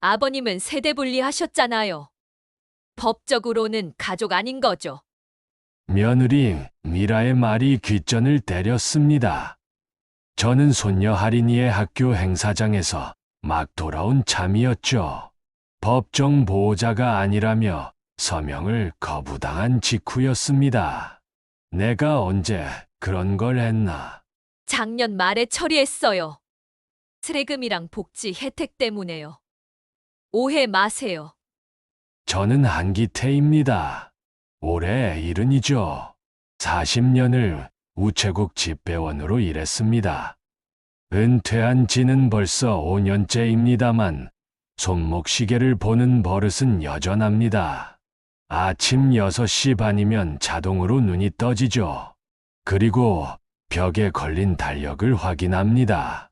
아버님은 세대 분리하셨잖아요. 법적으로는 가족 아닌 거죠. 며느리 미라의 말이 귓전을 때렸습니다. 저는 손녀 할인이의 학교 행사장에서 막 돌아온 참이었죠. 법정 보호자가 아니라며 서명을 거부당한 직후였습니다. 내가 언제 그런 걸 했나? 작년 말에 처리했어요. 세금이랑 복지 혜택 때문에요. 오해 마세요. 저는 한기태입니다. 올해 70이죠. 40년을 우체국 집배원으로 일했습니다. 은퇴한 지는 벌써 5년째입니다만 손목시계를 보는 버릇은 여전합니다. 아침 6시 반이면 자동으로 눈이 떠지죠. 그리고 벽에 걸린 달력을 확인합니다.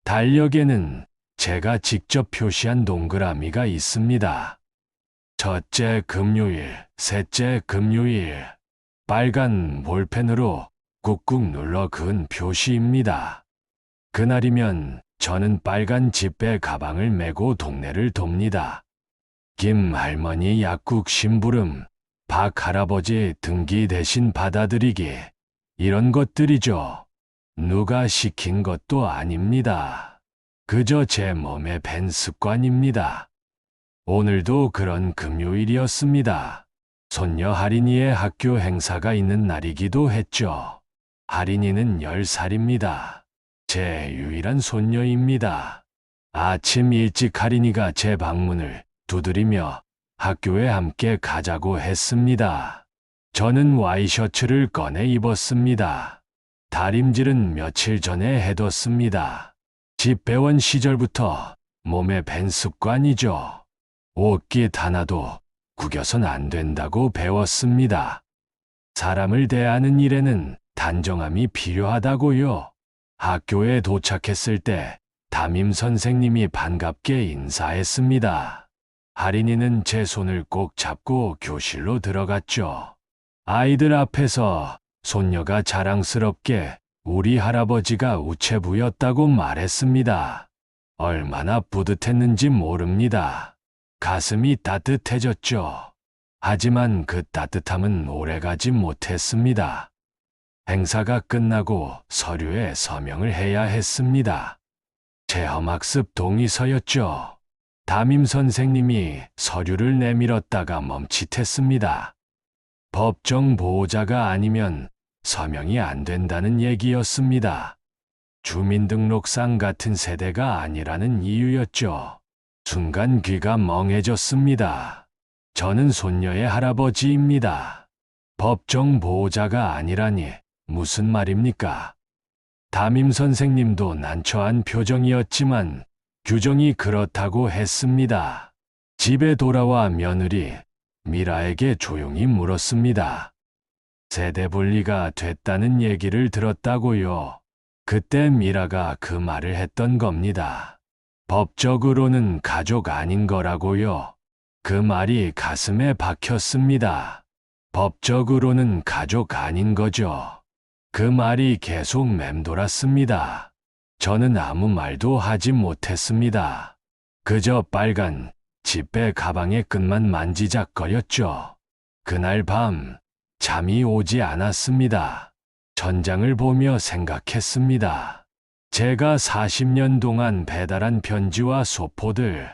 달력에는 제가 직접 표시한 동그라미가 있습니다. 첫째 금요일, 셋째 금요일. 빨간 볼펜으로 꾹꾹 눌러 그은 표시입니다. 그날이면 저는 빨간 집배 가방을 메고 동네를 돕니다. 김 할머니 약국 심부름, 박 할아버지 등기 대신 받아들이기, 이런 것들이죠. 누가 시킨 것도 아닙니다. 그저 제 몸에 밴 습관입니다. 오늘도 그런 금요일이었습니다. 손녀 할인이의 학교 행사가 있는 날이기도 했죠. 할인이는 10살입니다. 제 유일한 손녀입니다. 아침 일찍 할인이가 제 방문을 두드리며 학교에 함께 가자고 했습니다. 저는 와이셔츠를 꺼내 입었습니다. 다림질은 며칠 전에 해뒀습니다. 집배원 시절부터 몸에 밴 습관이죠. 옷깃 하나도 구겨선 안 된다고 배웠습니다. 사람을 대하는 일에는 단정함이 필요하다고요. 학교에 도착했을 때 담임 선생님이 반갑게 인사했습니다. 할인이는 제 손을 꼭 잡고 교실로 들어갔죠. 아이들 앞에서 손녀가 자랑스럽게 우리 할아버지가 우체부였다고 말했습니다. 얼마나 뿌듯했는지 모릅니다. 가슴이 따뜻해졌죠. 하지만 그 따뜻함은 오래가지 못했습니다. 행사가 끝나고 서류에 서명을 해야 했습니다. 체험학습 동의서였죠. 담임 선생님이 서류를 내밀었다가 멈칫했습니다. 법정 보호자가 아니면 서명이 안 된다는 얘기였습니다. 주민등록상 같은 세대가 아니라는 이유였죠. 순간 귀가 멍해졌습니다. 저는 손녀의 할아버지입니다. 법정 보호자가 아니라니 무슨 말입니까? 담임 선생님도 난처한 표정이었지만 규정이 그렇다고 했습니다. 집에 돌아와 며느리 미라에게 조용히 물었습니다. 세대 분리가 됐다는 얘기를 들었다고요. 그때 미라가 그 말을 했던 겁니다. 법적으로는 가족 아닌 거라고요. 그 말이 가슴에 박혔습니다. 법적으로는 가족 아닌 거죠. 그 말이 계속 맴돌았습니다. 저는 아무 말도 하지 못했습니다. 그저 빨간 집배 가방의 끝만 만지작거렸죠. 그날 밤 잠이 오지 않았습니다. 천장을 보며 생각했습니다. 제가 40년 동안 배달한 편지와 소포들,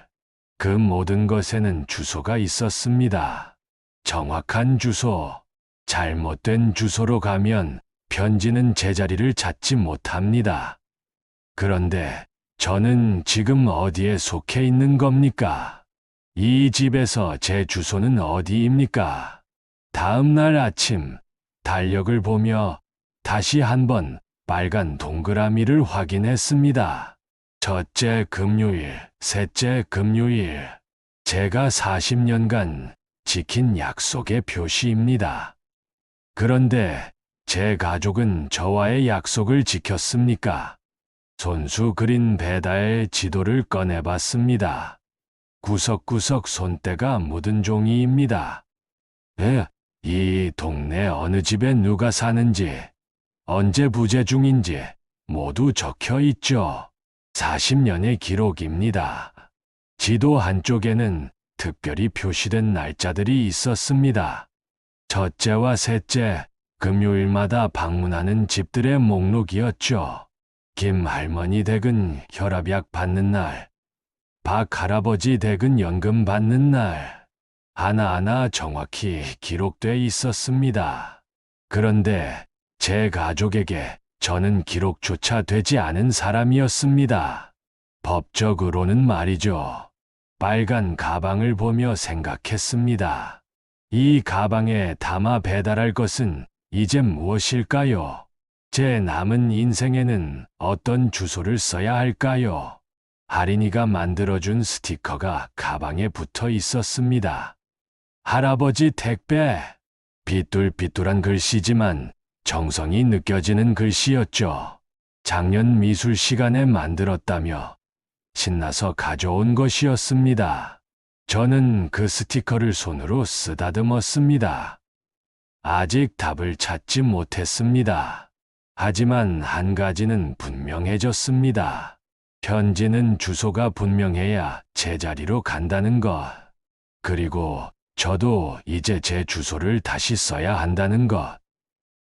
그 모든 것에는 주소가 있었습니다. 정확한 주소, 잘못된 주소로 가면 편지는 제자리를 찾지 못합니다. 그런데 저는 지금 어디에 속해 있는 겁니까? 이 집에서 제 주소는 어디입니까? 다음 날 아침 달력을 보며 다시 한번 빨간 동그라미를 확인했습니다. 첫째 금요일, 셋째 금요일. 제가 40년간 지킨 약속의 표시입니다. 그런데 제 가족은 저와의 약속을 지켰습니까? 손수 그린 배달 지도를 꺼내봤습니다. 구석구석 손때가 묻은 종이입니다. 이 동네 어느 집에 누가 사는지, 언제 부재 중인지 모두 적혀 있죠. 40년의 기록입니다. 지도 한쪽에는 특별히 표시된 날짜들이 있었습니다. 첫째와 셋째, 금요일마다 방문하는 집들의 목록이었죠. 김 할머니 댁은 혈압약 받는 날, 박 할아버지 댁은 연금 받는 날, 하나하나 정확히 기록돼 있었습니다. 그런데 제 가족에게 저는 기록조차 되지 않은 사람이었습니다. 법적으로는 말이죠. 빨간 가방을 보며 생각했습니다. 이 가방에 담아 배달할 것은 이제 무엇일까요? 제 남은 인생에는 어떤 주소를 써야 할까요? 할인이가 만들어준 스티커가 가방에 붙어 있었습니다. 할아버지 택배. 삐뚤삐뚤한 글씨지만 정성이 느껴지는 글씨였죠. 작년 미술 시간에 만들었다며 신나서 가져온 것이었습니다. 저는 그 스티커를 손으로 쓰다듬었습니다. 아직 답을 찾지 못했습니다. 하지만 한 가지는 분명해졌습니다. 편지는 주소가 분명해야 제자리로 간다는 것. 그리고 저도 이제 제 주소를 다시 써야 한다는 것.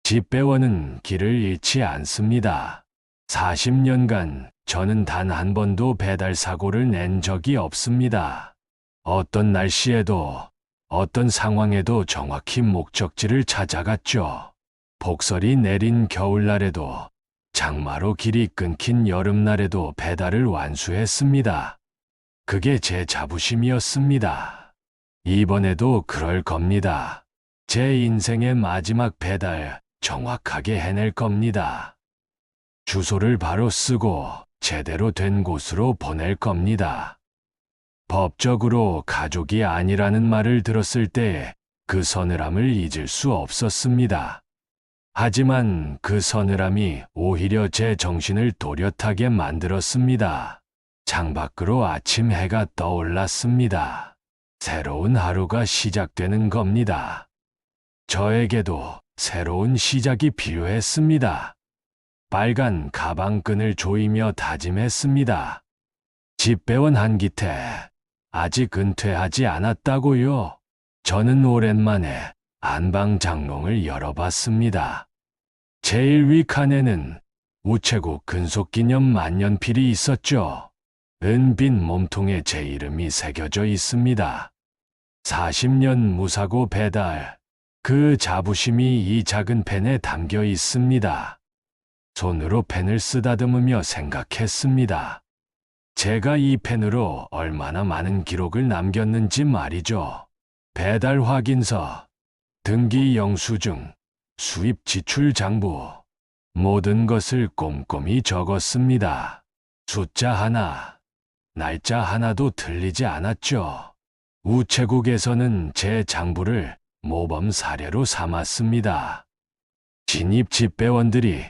집배원은 길을 잃지 않습니다. 40년간 저는 단 한 번도 배달 사고를 낸 적이 없습니다. 어떤 날씨에도, 어떤 상황에도 정확히 목적지를 찾아갔죠. 폭설이 내린 겨울날에도, 장마로 길이 끊긴 여름날에도 배달을 완수했습니다. 그게 제 자부심이었습니다. 이번에도 그럴 겁니다. 제 인생의 마지막 배달 정확하게 해낼 겁니다. 주소를 바로 쓰고 제대로 된 곳으로 보낼 겁니다. 법적으로 가족이 아니라는 말을 들었을 때 그 서늘함을 잊을 수 없었습니다. 하지만 그 서늘함이 오히려 제 정신을 또렷하게 만들었습니다. 창밖으로 아침 해가 떠올랐습니다. 새로운 하루가 시작되는 겁니다. 저에게도 새로운 시작이 필요했습니다. 빨간 가방끈을 조이며 다짐했습니다. 집배원 한기태, 아직 은퇴하지 않았다고요? 저는 오랜만에 안방 장롱을 열어봤습니다. 제일 위 칸에는 우체국 근속기념 만년필이 있었죠. 은빈 몸통에 제 이름이 새겨져 있습니다. 40년 무사고 배달. 그 자부심이 이 작은 펜에 담겨 있습니다. 손으로 펜을 쓰다듬으며 생각했습니다. 제가 이 펜으로 얼마나 많은 기록을 남겼는지 말이죠. 배달 확인서, 등기 영수증, 수입 지출 장부, 모든 것을 꼼꼼히 적었습니다. 숫자 하나, 날짜 하나도 틀리지 않았죠. 우체국에서는 제 장부를 모범 사례로 삼았습니다. 신입 집배원들이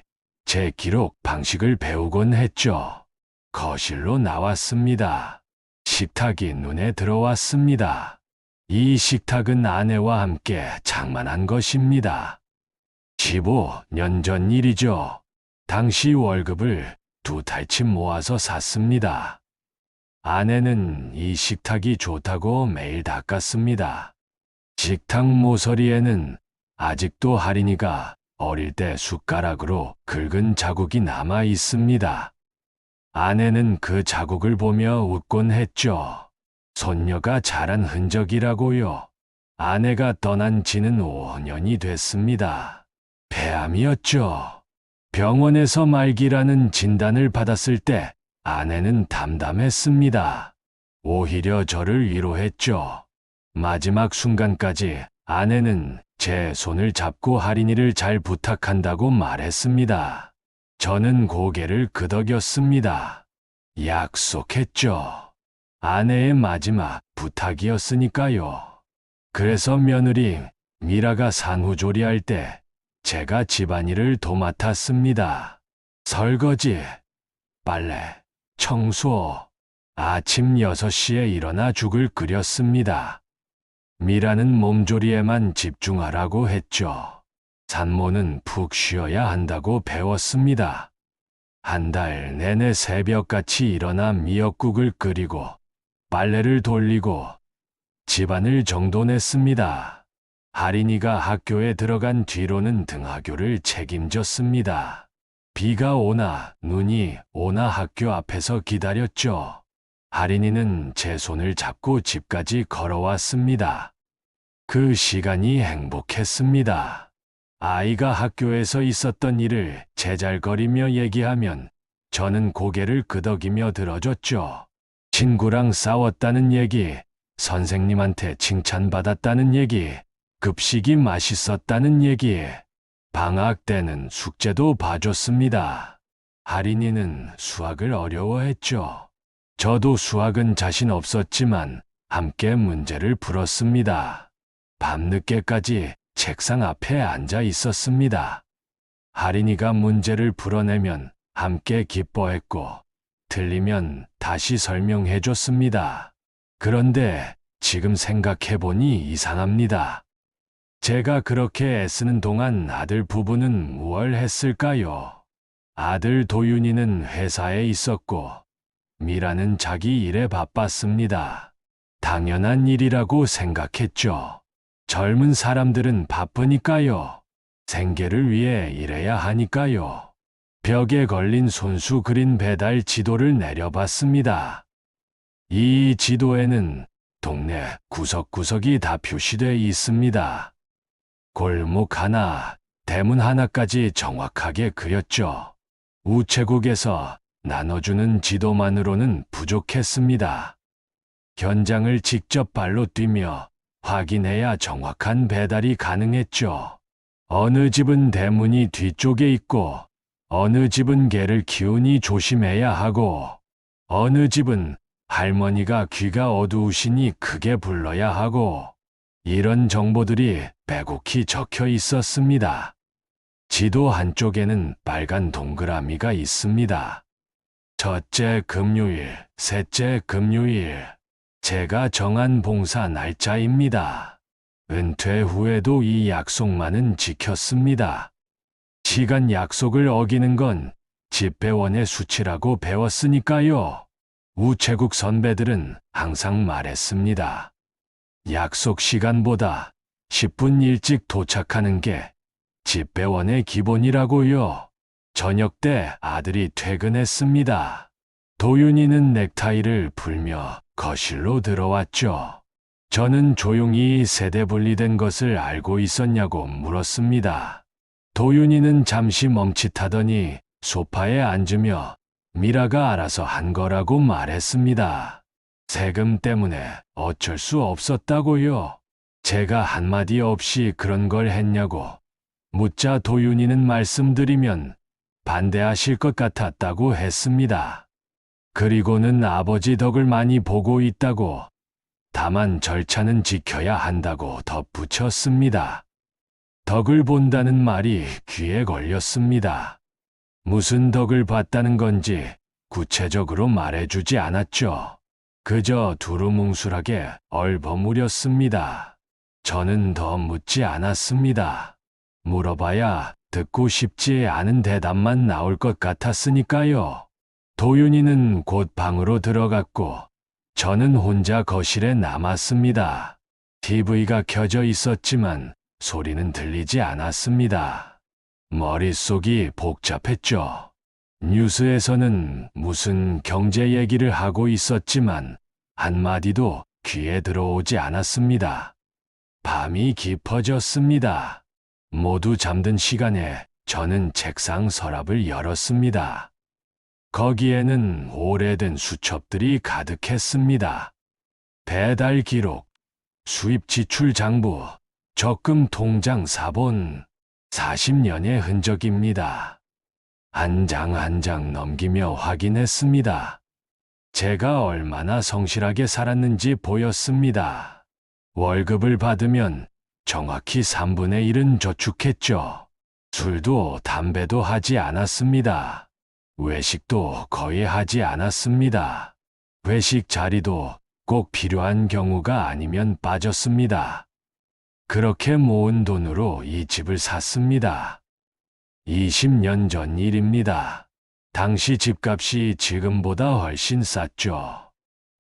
제 기록 방식을 배우곤 했죠. 거실로 나왔습니다. 식탁이 눈에 들어왔습니다. 이 식탁은 아내와 함께 장만한 것입니다. 15년 전 일이죠. 당시 월급을 2달치 모아서 샀습니다. 아내는 이 식탁이 좋다고 매일 닦았습니다. 식탁 모서리에는 아직도 할인이가 어릴 때 숟가락으로 긁은 자국이 남아 있습니다. 아내는 그 자국을 보며 웃곤 했죠. 손녀가 자란 흔적이라고요. 아내가 떠난 지는 5년이 됐습니다. 폐암이었죠. 병원에서 말기라는 진단을 받았을 때 아내는 담담했습니다. 오히려 저를 위로했죠. 마지막 순간까지 아내는 제 손을 잡고 할인이를 잘 부탁한다고 말했습니다. 저는 고개를 끄덕였습니다. 약속했죠. 아내의 마지막 부탁이었으니까요. 그래서 며느리 미라가 산후조리할 때 제가 집안일을 도맡았습니다. 설거지, 빨래, 청소. 아침 6시에 일어나 죽을 끓였습니다. 미라는 몸조리에만 집중하라고 했죠. 산모는 푹 쉬어야 한다고 배웠습니다. 한 달 내내 새벽같이 일어나 미역국을 끓이고 빨래를 돌리고 집안을 정돈했습니다. 할인이가 학교에 들어간 뒤로는 등하교를 책임졌습니다. 비가 오나 눈이 오나 학교 앞에서 기다렸죠. 할인이는 제 손을 잡고 집까지 걸어왔습니다. 그 시간이 행복했습니다. 아이가 학교에서 있었던 일을 제잘거리며 얘기하면 저는 고개를 끄덕이며 들어줬죠. 친구랑 싸웠다는 얘기, 선생님한테 칭찬받았다는 얘기, 급식이 맛있었다는 얘기, 방학 때는 숙제도 봐줬습니다. 할인이는 수학을 어려워했죠. 저도 수학은 자신 없었지만 함께 문제를 풀었습니다. 밤늦게까지 책상 앞에 앉아 있었습니다. 할인이가 문제를 풀어내면 함께 기뻐했고, 틀리면 다시 설명해 줬습니다. 그런데 지금 생각해보니 이상합니다. 제가 그렇게 애쓰는 동안 아들 부부는 무얼 했을까요? 아들 도윤이는 회사에 있었고, 미라는 자기 일에 바빴습니다. 당연한 일이라고 생각했죠. 젊은 사람들은 바쁘니까요. 생계를 위해 일해야 하니까요. 벽에 걸린 손수 그린 배달 지도를 내려봤습니다. 이 지도에는 동네 구석구석이 다 표시되어 있습니다. 골목 하나, 대문 하나까지 정확하게 그렸죠. 우체국에서 나눠주는 지도만으로는 부족했습니다. 현장을 직접 발로 뛰며 확인해야 정확한 배달이 가능했죠. 어느 집은 대문이 뒤쪽에 있고, 어느 집은 개를 키우니 조심해야 하고, 어느 집은 할머니가 귀가 어두우시니 크게 불러야 하고, 이런 정보들이 빼곡히 적혀 있었습니다. 지도 한쪽에는 빨간 동그라미가 있습니다. 첫째 금요일, 셋째 금요일. 제가 정한 봉사 날짜입니다. 은퇴 후에도 이 약속만은 지켰습니다. 시간 약속을 어기는 건 집배원의 수치라고 배웠으니까요. 우체국 선배들은 항상 말했습니다. 약속 시간보다 10분 일찍 도착하는 게 집배원의 기본이라고요. 저녁 때 아들이 퇴근했습니다. 도윤이는 넥타이를 풀며 거실로 들어왔죠. 저는 조용히 세대 분리된 것을 알고 있었냐고 물었습니다. 도윤이는 잠시 멈칫하더니 소파에 앉으며 미라가 알아서 한 거라고 말했습니다. 세금 때문에 어쩔 수 없었다고요. 제가 한마디 없이 그런 걸 했냐고 묻자 도윤이는 말씀드리면 반대하실 것 같았다고 했습니다. 그리고는 아버지 덕을 많이 보고 있다고, 다만 절차는 지켜야 한다고 덧붙였습니다. 덕을 본다는 말이 귀에 걸렸습니다. 무슨 덕을 봤다는 건지 구체적으로 말해주지 않았죠. 그저 두루뭉술하게 얼버무렸습니다. 저는 더 묻지 않았습니다. 물어봐야 듣고 싶지 않은 대답만 나올 것 같았으니까요. 도윤이는 곧 방으로 들어갔고 저는 혼자 거실에 남았습니다. TV가 켜져 있었지만 소리는 들리지 않았습니다. 머릿속이 복잡했죠. 뉴스에서는 무슨 경제 얘기를 하고 있었지만 한마디도 귀에 들어오지 않았습니다. 밤이 깊어졌습니다. 모두 잠든 시간에 저는 책상 서랍을 열었습니다. 거기에는 오래된 수첩들이 가득했습니다. 배달 기록, 수입 지출 장부, 적금 통장 사본, 40년의 흔적입니다. 한 장 한 장 넘기며 확인했습니다. 제가 얼마나 성실하게 살았는지 보였습니다. 월급을 받으면 정확히 3분의 1은 저축했죠. 술도 담배도 하지 않았습니다. 외식도 거의 하지 않았습니다. 회식 자리도 꼭 필요한 경우가 아니면 빠졌습니다. 그렇게 모은 돈으로 이 집을 샀습니다. 20년 전 일입니다. 당시 집값이 지금보다 훨씬 쌌죠.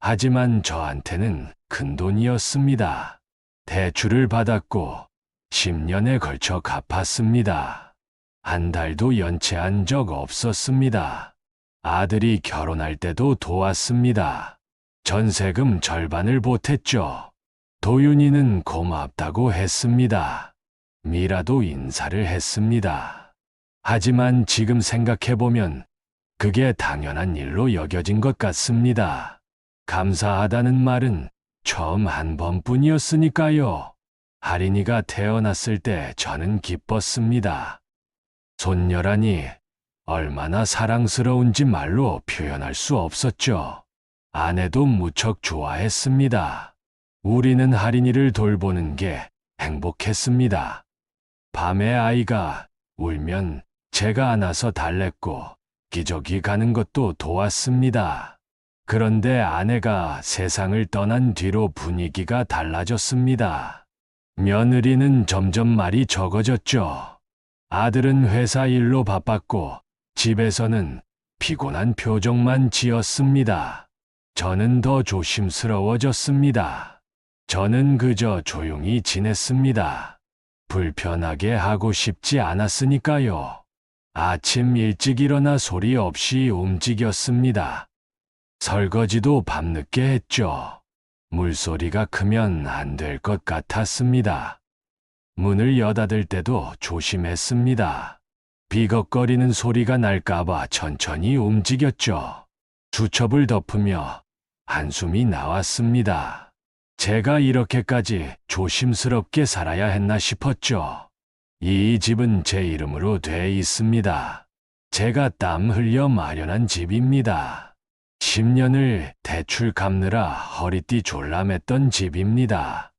하지만 저한테는 큰 돈이었습니다. 대출을 받았고 10년에 걸쳐 갚았습니다. 한 달도 연체한 적 없었습니다. 아들이 결혼할 때도 도왔습니다. 전세금 절반을 보탰죠. 도윤이는 고맙다고 했습니다. 미라도 인사를 했습니다. 하지만 지금 생각해보면 그게 당연한 일로 여겨진 것 같습니다. 감사하다는 말은 처음 한 번뿐이었으니까요. 하린이가 태어났을 때 저는 기뻤습니다. 손녀라니 얼마나 사랑스러운지 말로 표현할 수 없었죠. 아내도 무척 좋아했습니다. 우리는 하린이를 돌보는 게 행복했습니다. 밤에 아이가 울면 제가 안아서 달랬고 기저귀 가는 것도 도왔습니다. 그런데 아내가 세상을 떠난 뒤로 분위기가 달라졌습니다. 며느리는 점점 말이 적어졌죠. 아들은 회사 일로 바빴고 집에서는 피곤한 표정만 지었습니다. 저는 더 조심스러워졌습니다. 저는 그저 조용히 지냈습니다. 불편하게 하고 싶지 않았으니까요. 아침 일찍 일어나 소리 없이 움직였습니다. 설거지도 밤늦게 했죠. 물소리가 크면 안 될 것 같았습니다. 문을 여닫을 때도 조심했습니다. 비걱거리는 소리가 날까봐 천천히 움직였죠. 수첩을 덮으며 한숨이 나왔습니다. 제가 이렇게까지 조심스럽게 살아야 했나 싶었죠. 이 집은 제 이름으로 돼 있습니다. 제가 땀 흘려 마련한 집입니다. 10년을 대출 갚느라 허리띠 졸라맸던 집입니다.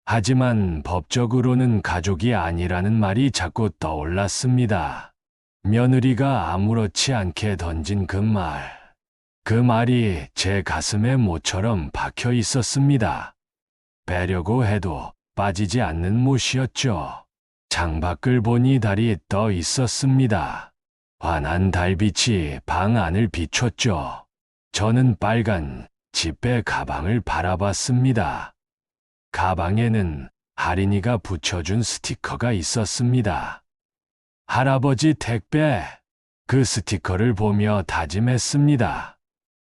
하지만 법적으로는 가족이 아니라는 말이 자꾸 떠올랐습니다. 며느리가 아무렇지 않게 던진 그 말이 제 가슴에 모처럼 박혀 있었습니다. 빼려고 해도 빠지지 않는 못이었죠. 창밖을 보니 달이 떠 있었습니다. 환한 달빛이 방 안을 비췄죠. 저는 빨간 지폐 가방을 바라봤습니다. 가방에는 하린이가 붙여준 스티커가 있었습니다. 할아버지 택배. 그 스티커를 보며 다짐했습니다.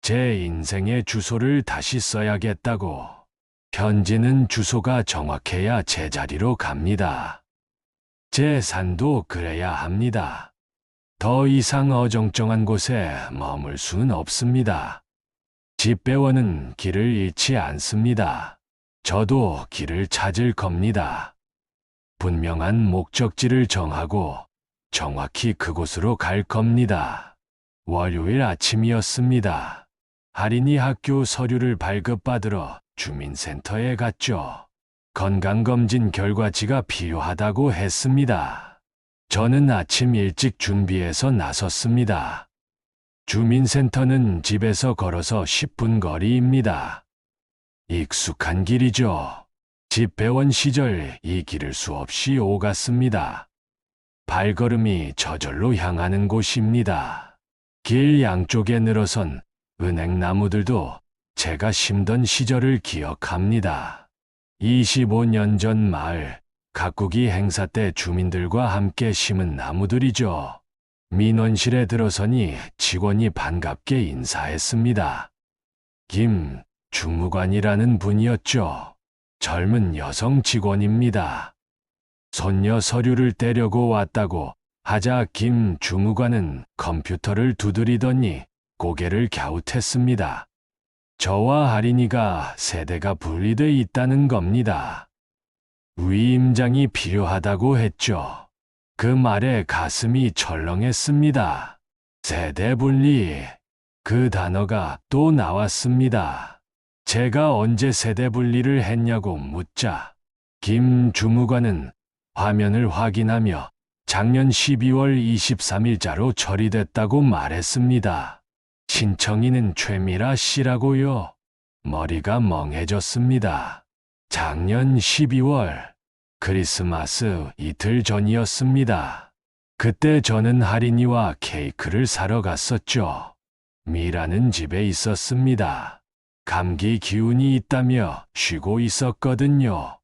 제 인생의 주소를 다시 써야겠다고. 편지는 주소가 정확해야 제자리로 갑니다. 제 산도 그래야 합니다. 더 이상 어정쩡한 곳에 머물 수는 없습니다. 집배원은 길을 잃지 않습니다. 저도 길을 찾을 겁니다. 분명한 목적지를 정하고 정확히 그곳으로 갈 겁니다. 월요일 아침이었습니다. 하린이 학교 서류를 발급받으러 주민센터에 갔죠. 건강검진 결과지가 필요하다고 했습니다. 저는 아침 일찍 준비해서 나섰습니다. 주민센터는 집에서 걸어서 10분 거리입니다. 익숙한 길이죠. 집배원 시절 이 길을 수없이 오갔습니다. 발걸음이 저절로 향하는 곳입니다. 길 양쪽에 늘어선 은행나무들도 제가 심던 시절을 기억합니다. 25년 전 마을 가꾸기 행사 때 주민들과 함께 심은 나무들이죠. 민원실에 들어서니 직원이 반갑게 인사했습니다. 김 주무관이라는 분이었죠. 젊은 여성 직원입니다. 손녀 서류를 떼려고 왔다고 하자 김 주무관은 컴퓨터를 두드리더니 고개를 갸웃했습니다. 저와 하린이가 세대가 분리돼 있다는 겁니다. 위임장이 필요하다고 했죠. 그 말에 가슴이 철렁했습니다. 세대 분리. 그 단어가 또 나왔습니다. 제가 언제 세대 분리를 했냐고 묻자 김 주무관은 화면을 확인하며 작년 12월 23일자로 처리됐다고 말했습니다. 신청인은 최미라 씨라고요. 머리가 멍해졌습니다. 작년 12월 크리스마스 이틀 전이었습니다. 그때 저는 하린이와 케이크를 사러 갔었죠. 미라는 집에 있었습니다. 감기 기운이 있다며 쉬고 있었거든요.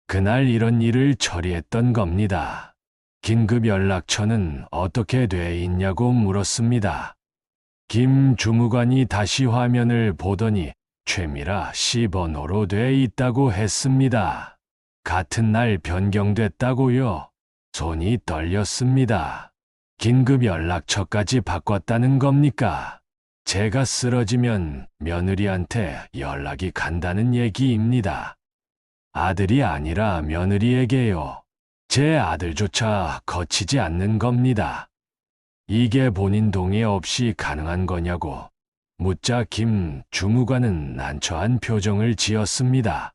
그날 이런 일을 처리했던 겁니다. 긴급 연락처는 어떻게 돼 있냐고 물었습니다. 김 주무관이 다시 화면을 보더니 최미라 씨 번호로 돼 있다고 했습니다. 같은 날 변경됐다고요. 손이 떨렸습니다. 긴급 연락처까지 바꿨다는 겁니까? 제가 쓰러지면 며느리한테 연락이 간다는 얘기입니다. 아들이 아니라 며느리에게요. 제 아들조차 거치지 않는 겁니다. 이게 본인 동의 없이 가능한 거냐고 묻자 김 주무관은 난처한 표정을 지었습니다.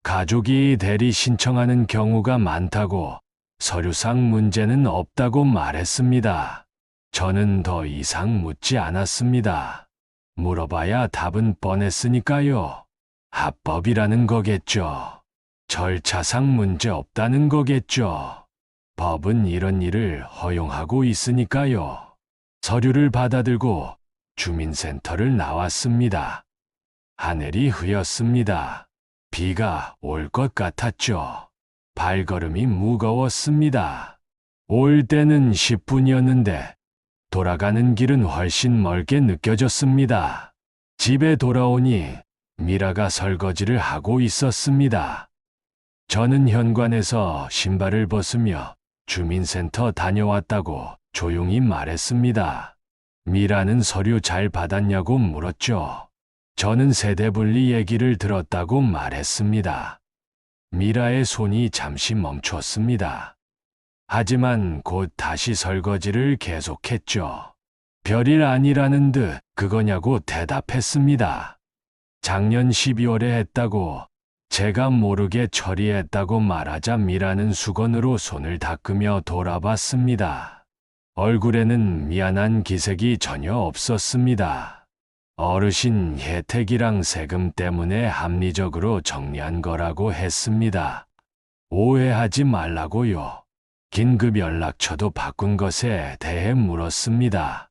가족이 대리 신청하는 경우가 많다고 서류상 문제는 없다고 말했습니다. 저는 더 이상 묻지 않았습니다. 물어봐야 답은 뻔했으니까요. 합법이라는 거겠죠. 절차상 문제 없다는 거겠죠. 법은 이런 일을 허용하고 있으니까요. 서류를 받아들고 주민센터를 나왔습니다. 하늘이 흐렸습니다. 비가 올 것 같았죠. 발걸음이 무거웠습니다. 올 때는 10분이었는데 돌아가는 길은 훨씬 멀게 느껴졌습니다. 집에 돌아오니 미라가 설거지를 하고 있었습니다. 저는 현관에서 신발을 벗으며 주민센터 다녀왔다고 조용히 말했습니다. 미라는 서류 잘 받았냐고 물었죠. 저는 세대분리 얘기를 들었다고 말했습니다. 미라의 손이 잠시 멈췄습니다. 하지만 곧 다시 설거지를 계속했죠. 별일 아니라는 듯 그거냐고 대답했습니다. 작년 12월에 했다고 제가 모르게 처리했다고 말하자 미라는 수건으로 손을 닦으며 돌아봤습니다. 얼굴에는 미안한 기색이 전혀 없었습니다. 어르신 혜택이랑 세금 때문에 합리적으로 정리한 거라고 했습니다. 오해하지 말라고요. 긴급 연락처도 바꾼 것에 대해 물었습니다.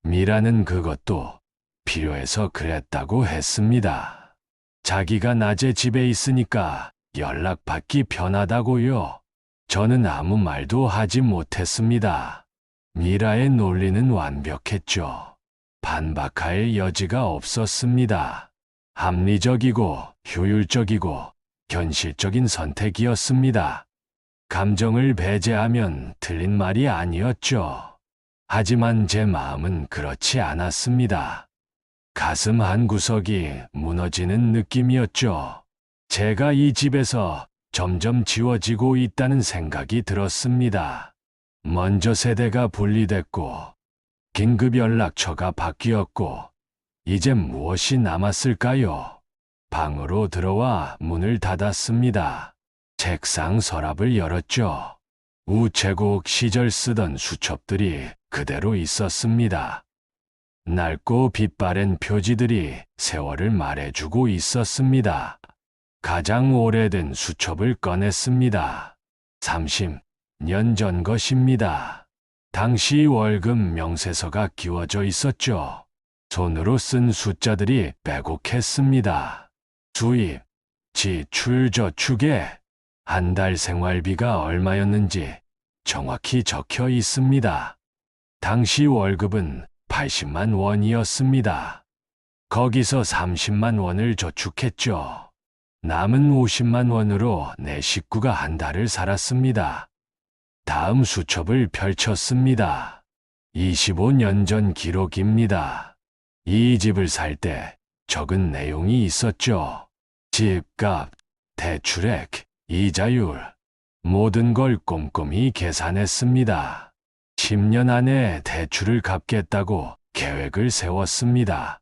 미라는 그것도 필요해서 그랬다고 했습니다. 자기가 낮에 집에 있으니까 연락받기 편하다고요. 저는 아무 말도 하지 못했습니다. 미라의 논리는 완벽했죠. 반박할 여지가 없었습니다. 합리적이고 효율적이고 현실적인 선택이었습니다. 감정을 배제하면 틀린 말이 아니었죠. 하지만 제 마음은 그렇지 않았습니다. 가슴 한 구석이 무너지는 느낌이었죠. 제가 이 집에서 점점 지워지고 있다는 생각이 들었습니다. 먼저 세대가 분리됐고, 긴급 연락처가 바뀌었고, 이제 무엇이 남았을까요? 방으로 들어와 문을 닫았습니다. 책상 서랍을 열었죠. 우체국 시절 쓰던 수첩들이 그대로 있었습니다. 낡고 빛바랜 표지들이 세월을 말해주고 있었습니다. 가장 오래된 수첩을 꺼냈습니다. 30년 전 것입니다. 당시 월급 명세서가 끼워져 있었죠. 손으로 쓴 숫자들이 빼곡했습니다. 수입, 지출, 저축에 한 달 생활비가 얼마였는지 정확히 적혀 있습니다. 당시 월급은 80만 원이었습니다. 거기서 30만 원을 저축했죠. 남은 50만 원으로 내 식구가 한 달을 살았습니다. 다음 수첩을 펼쳤습니다. 25년 전 기록입니다. 이 집을 살 때 적은 내용이 있었죠. 집값, 대출액, 이자율, 모든 걸 꼼꼼히 계산했습니다. 10년 안에 대출을 갚겠다고 계획을 세웠습니다.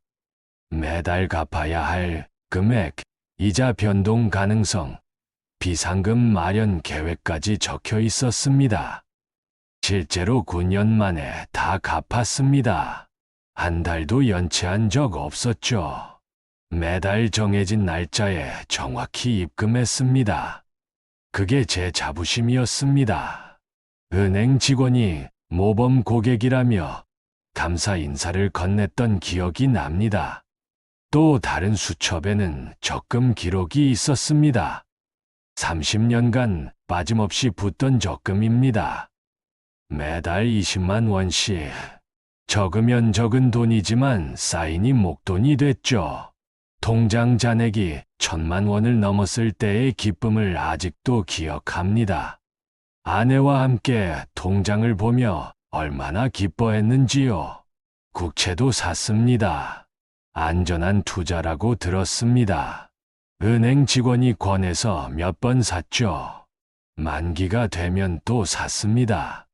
매달 갚아야 할 금액, 이자 변동 가능성, 비상금 마련 계획까지 적혀 있었습니다. 실제로 9년 만에 다 갚았습니다. 한 달도 연체한 적 없었죠. 매달 정해진 날짜에 정확히 입금했습니다. 그게 제 자부심이었습니다. 은행 직원이 모범 고객이라며 감사 인사를 건넸던 기억이 납니다. 또 다른 수첩에는 적금 기록이 있었습니다. 30년간 빠짐없이 붙던 적금입니다. 매달 20만 원씩. 적으면 적은 돈이지만 쌓이니 목돈이 됐죠. 통장 잔액이 1,000만 원을 넘었을 때의 기쁨을 아직도 기억합니다. 아내와 함께 통장을 보며 얼마나 기뻐했는지요. 국채도 샀습니다. 안전한 투자라고 들었습니다. 은행 직원이 권해서 몇 번 샀죠. 만기가 되면 또 샀습니다.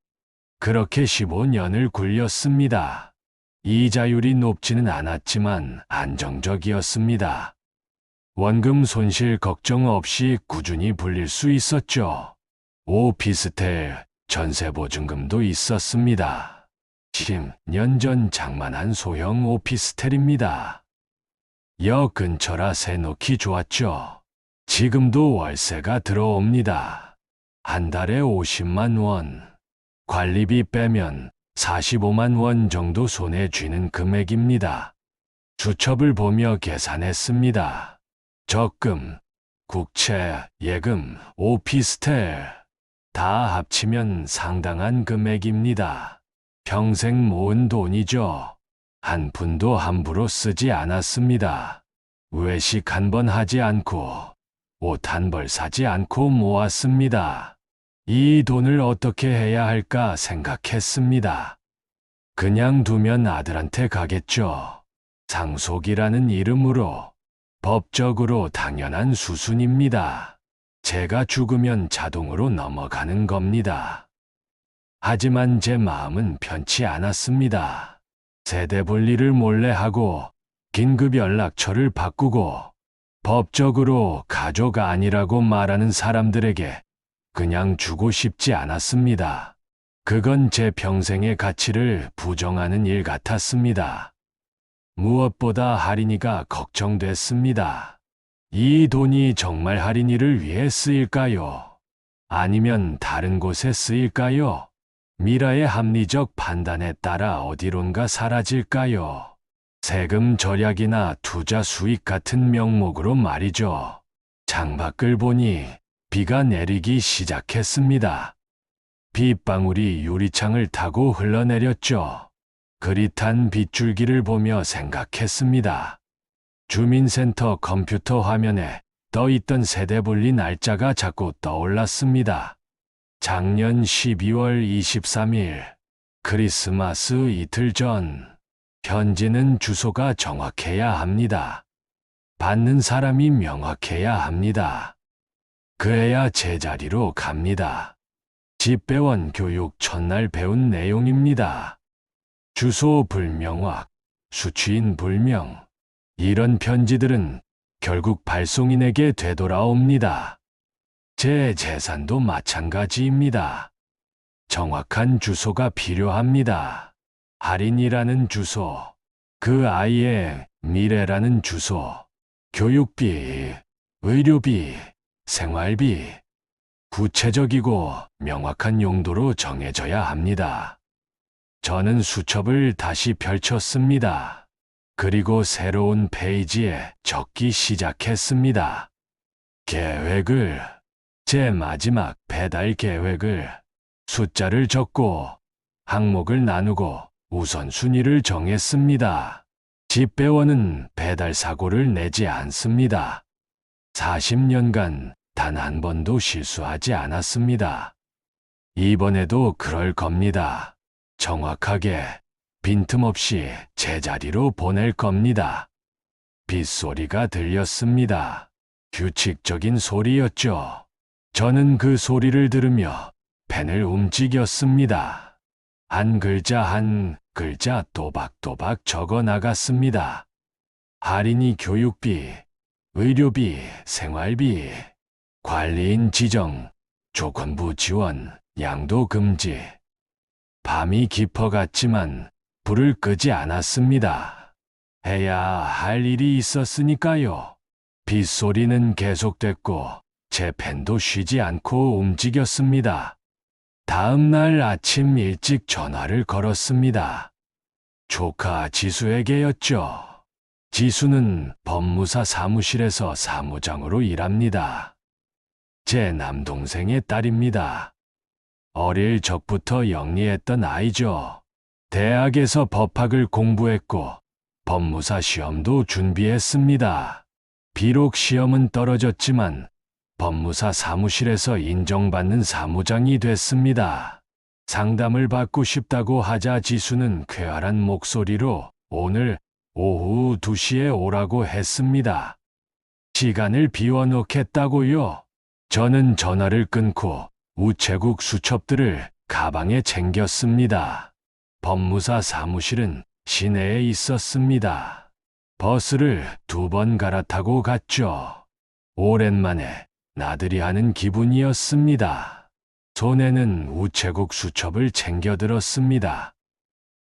그렇게 15년을 굴렸습니다. 이자율이 높지는 않았지만 안정적이었습니다. 원금 손실 걱정 없이 꾸준히 불릴 수 있었죠. 오피스텔 전세보증금도 있었습니다. 10년 전 장만한 소형 오피스텔입니다. 역 근처라 새놓기 좋았죠. 지금도 월세가 들어옵니다. 한 달에 50만 원. 관리비 빼면 45만 원 정도 손에 쥐는 금액입니다. 수첩을 보며 계산했습니다. 적금, 국채, 예금, 오피스텔 다 합치면 상당한 금액입니다. 평생 모은 돈이죠. 한 푼도 함부로 쓰지 않았습니다. 외식 한 번 하지 않고 옷 한 벌 사지 않고 모았습니다. 이 돈을 어떻게 해야 할까 생각했습니다. 그냥 두면 아들한테 가겠죠. 상속이라는 이름으로. 법적으로 당연한 수순입니다. 제가 죽으면 자동으로 넘어가는 겁니다. 하지만 제 마음은 편치 않았습니다. 세대 분리를 몰래 하고 긴급 연락처를 바꾸고 법적으로 가족 아니라고 말하는 사람들에게 그냥 주고 싶지 않았습니다. 그건 제 평생의 가치를 부정하는 일 같았습니다. 무엇보다 할인이가 걱정됐습니다. 이 돈이 정말 할인이를 위해 쓰일까요? 아니면 다른 곳에 쓰일까요? 미라의 합리적 판단에 따라 어디론가 사라질까요? 세금 절약이나 투자 수익 같은 명목으로 말이죠. 창밖을 보니 비가 내리기 시작했습니다. 빗방울이 유리창을 타고 흘러내렸죠. 그릿한 빗줄기를 보며 생각했습니다. 주민센터 컴퓨터 화면에 떠있던 세대분리 날짜가 자꾸 떠올랐습니다. 작년 12월 23일, 크리스마스 이틀 전. 편지는 주소가 정확해야 합니다. 받는 사람이 명확해야 합니다. 그래야 제자리로 갑니다. 집배원 교육 첫날 배운 내용입니다. 주소 불명확, 수취인 불명. 이런 편지들은 결국 발송인에게 되돌아옵니다. 제 재산도 마찬가지입니다. 정확한 주소가 필요합니다. 할인이라는 주소, 그 아이의 미래라는 주소, 교육비, 의료비, 생활비, 구체적이고 명확한 용도로 정해져야 합니다. 저는 수첩을 다시 펼쳤습니다. 그리고 새로운 페이지에 적기 시작했습니다. 계획을, 제 마지막 배달 계획을, 숫자를 적고 항목을 나누고 우선순위를 정했습니다. 집배원은 배달 사고를 내지 않습니다. 40년간 단 한 번도 실수하지 않았습니다. 이번에도 그럴 겁니다. 정확하게, 빈틈없이 제자리로 보낼 겁니다. 빗소리가 들렸습니다. 규칙적인 소리였죠. 저는 그 소리를 들으며 펜을 움직였습니다. 한 글자 한 글자 또박또박 적어 나갔습니다. 할인이 교육비, 의료비, 생활비, 관리인 지정, 조건부 지원, 양도 금지. 밤이 깊어갔지만 불을 끄지 않았습니다. 해야 할 일이 있었으니까요. 빗소리는 계속됐고 제 펜도 쉬지 않고 움직였습니다. 다음 날 아침 일찍 전화를 걸었습니다. 조카 지수에게였죠. 지수는 법무사 사무실에서 사무장으로 일합니다. 제 남동생의 딸입니다. 어릴 적부터 영리했던 아이죠. 대학에서 법학을 공부했고 법무사 시험도 준비했습니다. 비록 시험은 떨어졌지만 법무사 사무실에서 인정받는 사무장이 됐습니다. 상담을 받고 싶다고 하자 지수는 쾌활한 목소리로 오늘 오후 2시에 오라고 했습니다. 시간을 비워놓겠다고요. 저는 전화를 끊고 우체국 수첩들을 가방에 챙겼습니다. 법무사 사무실은 시내에 있었습니다. 버스를 2번 갈아타고 갔죠. 오랜만에 나들이 하는 기분이었습니다. 손에는 우체국 수첩을 챙겨 들었습니다.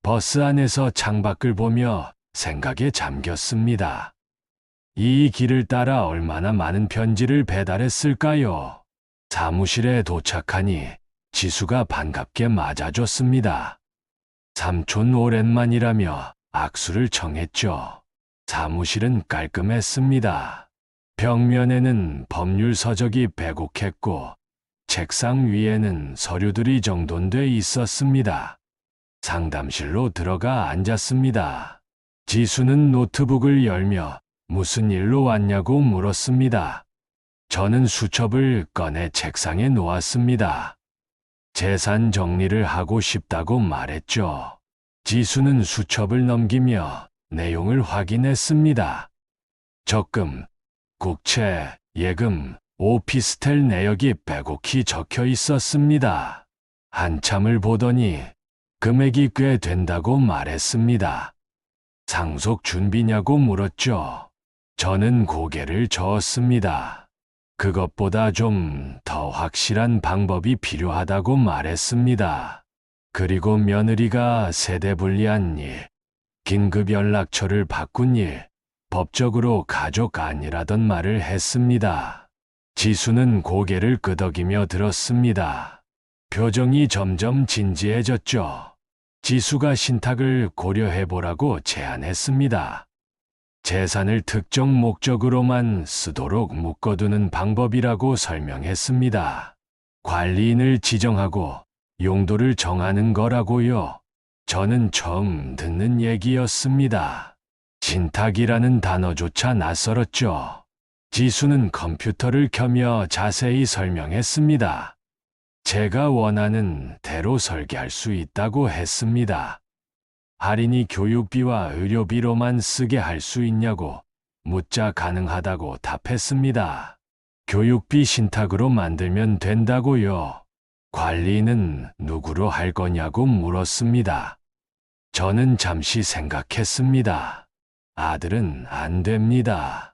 버스 안에서 창밖을 보며 생각에 잠겼습니다. 이 길을 따라 얼마나 많은 편지를 배달했을까요? 사무실에 도착하니 지수가 반갑게 맞아줬습니다. 삼촌 오랜만이라며 악수를 청했죠. 사무실은 깔끔했습니다. 벽면에는 법률 서적이 빼곡했고 책상 위에는 서류들이 정돈돼 있었습니다. 상담실로 들어가 앉았습니다. 지수는 노트북을 열며 무슨 일로 왔냐고 물었습니다. 저는 수첩을 꺼내 책상에 놓았습니다. 재산 정리를 하고 싶다고 말했죠. 지수는 수첩을 넘기며 내용을 확인했습니다. 적금, 국채, 예금, 오피스텔 내역이 빼곡히 적혀 있었습니다. 한참을 보더니 금액이 꽤 된다고 말했습니다. 상속 준비냐고 물었죠. 저는 고개를 저었습니다. 그것보다 좀 더 확실한 방법이 필요하다고 말했습니다. 그리고 며느리가 세대 분리한 일, 긴급 연락처를 바꾼 일, 법적으로 가족 아니라던 말을 했습니다. 지수는 고개를 끄덕이며 들었습니다. 표정이 점점 진지해졌죠. 지수가 신탁을 고려해보라고 제안했습니다. 재산을 특정 목적으로만 쓰도록 묶어두는 방법이라고 설명했습니다. 관리인을 지정하고 용도를 정하는 거라고요. 저는 처음 듣는 얘기였습니다. 신탁이라는 단어조차 낯설었죠. 지수는 컴퓨터를 켜며 자세히 설명했습니다. 제가 원하는 대로 설계할 수 있다고 했습니다. 할인이 교육비와 의료비로만 쓰게 할 수 있냐고 묻자 가능하다고 답했습니다. 교육비 신탁으로 만들면 된다고요. 관리는 누구로 할 거냐고 물었습니다. 저는 잠시 생각했습니다. 아들은 안 됩니다.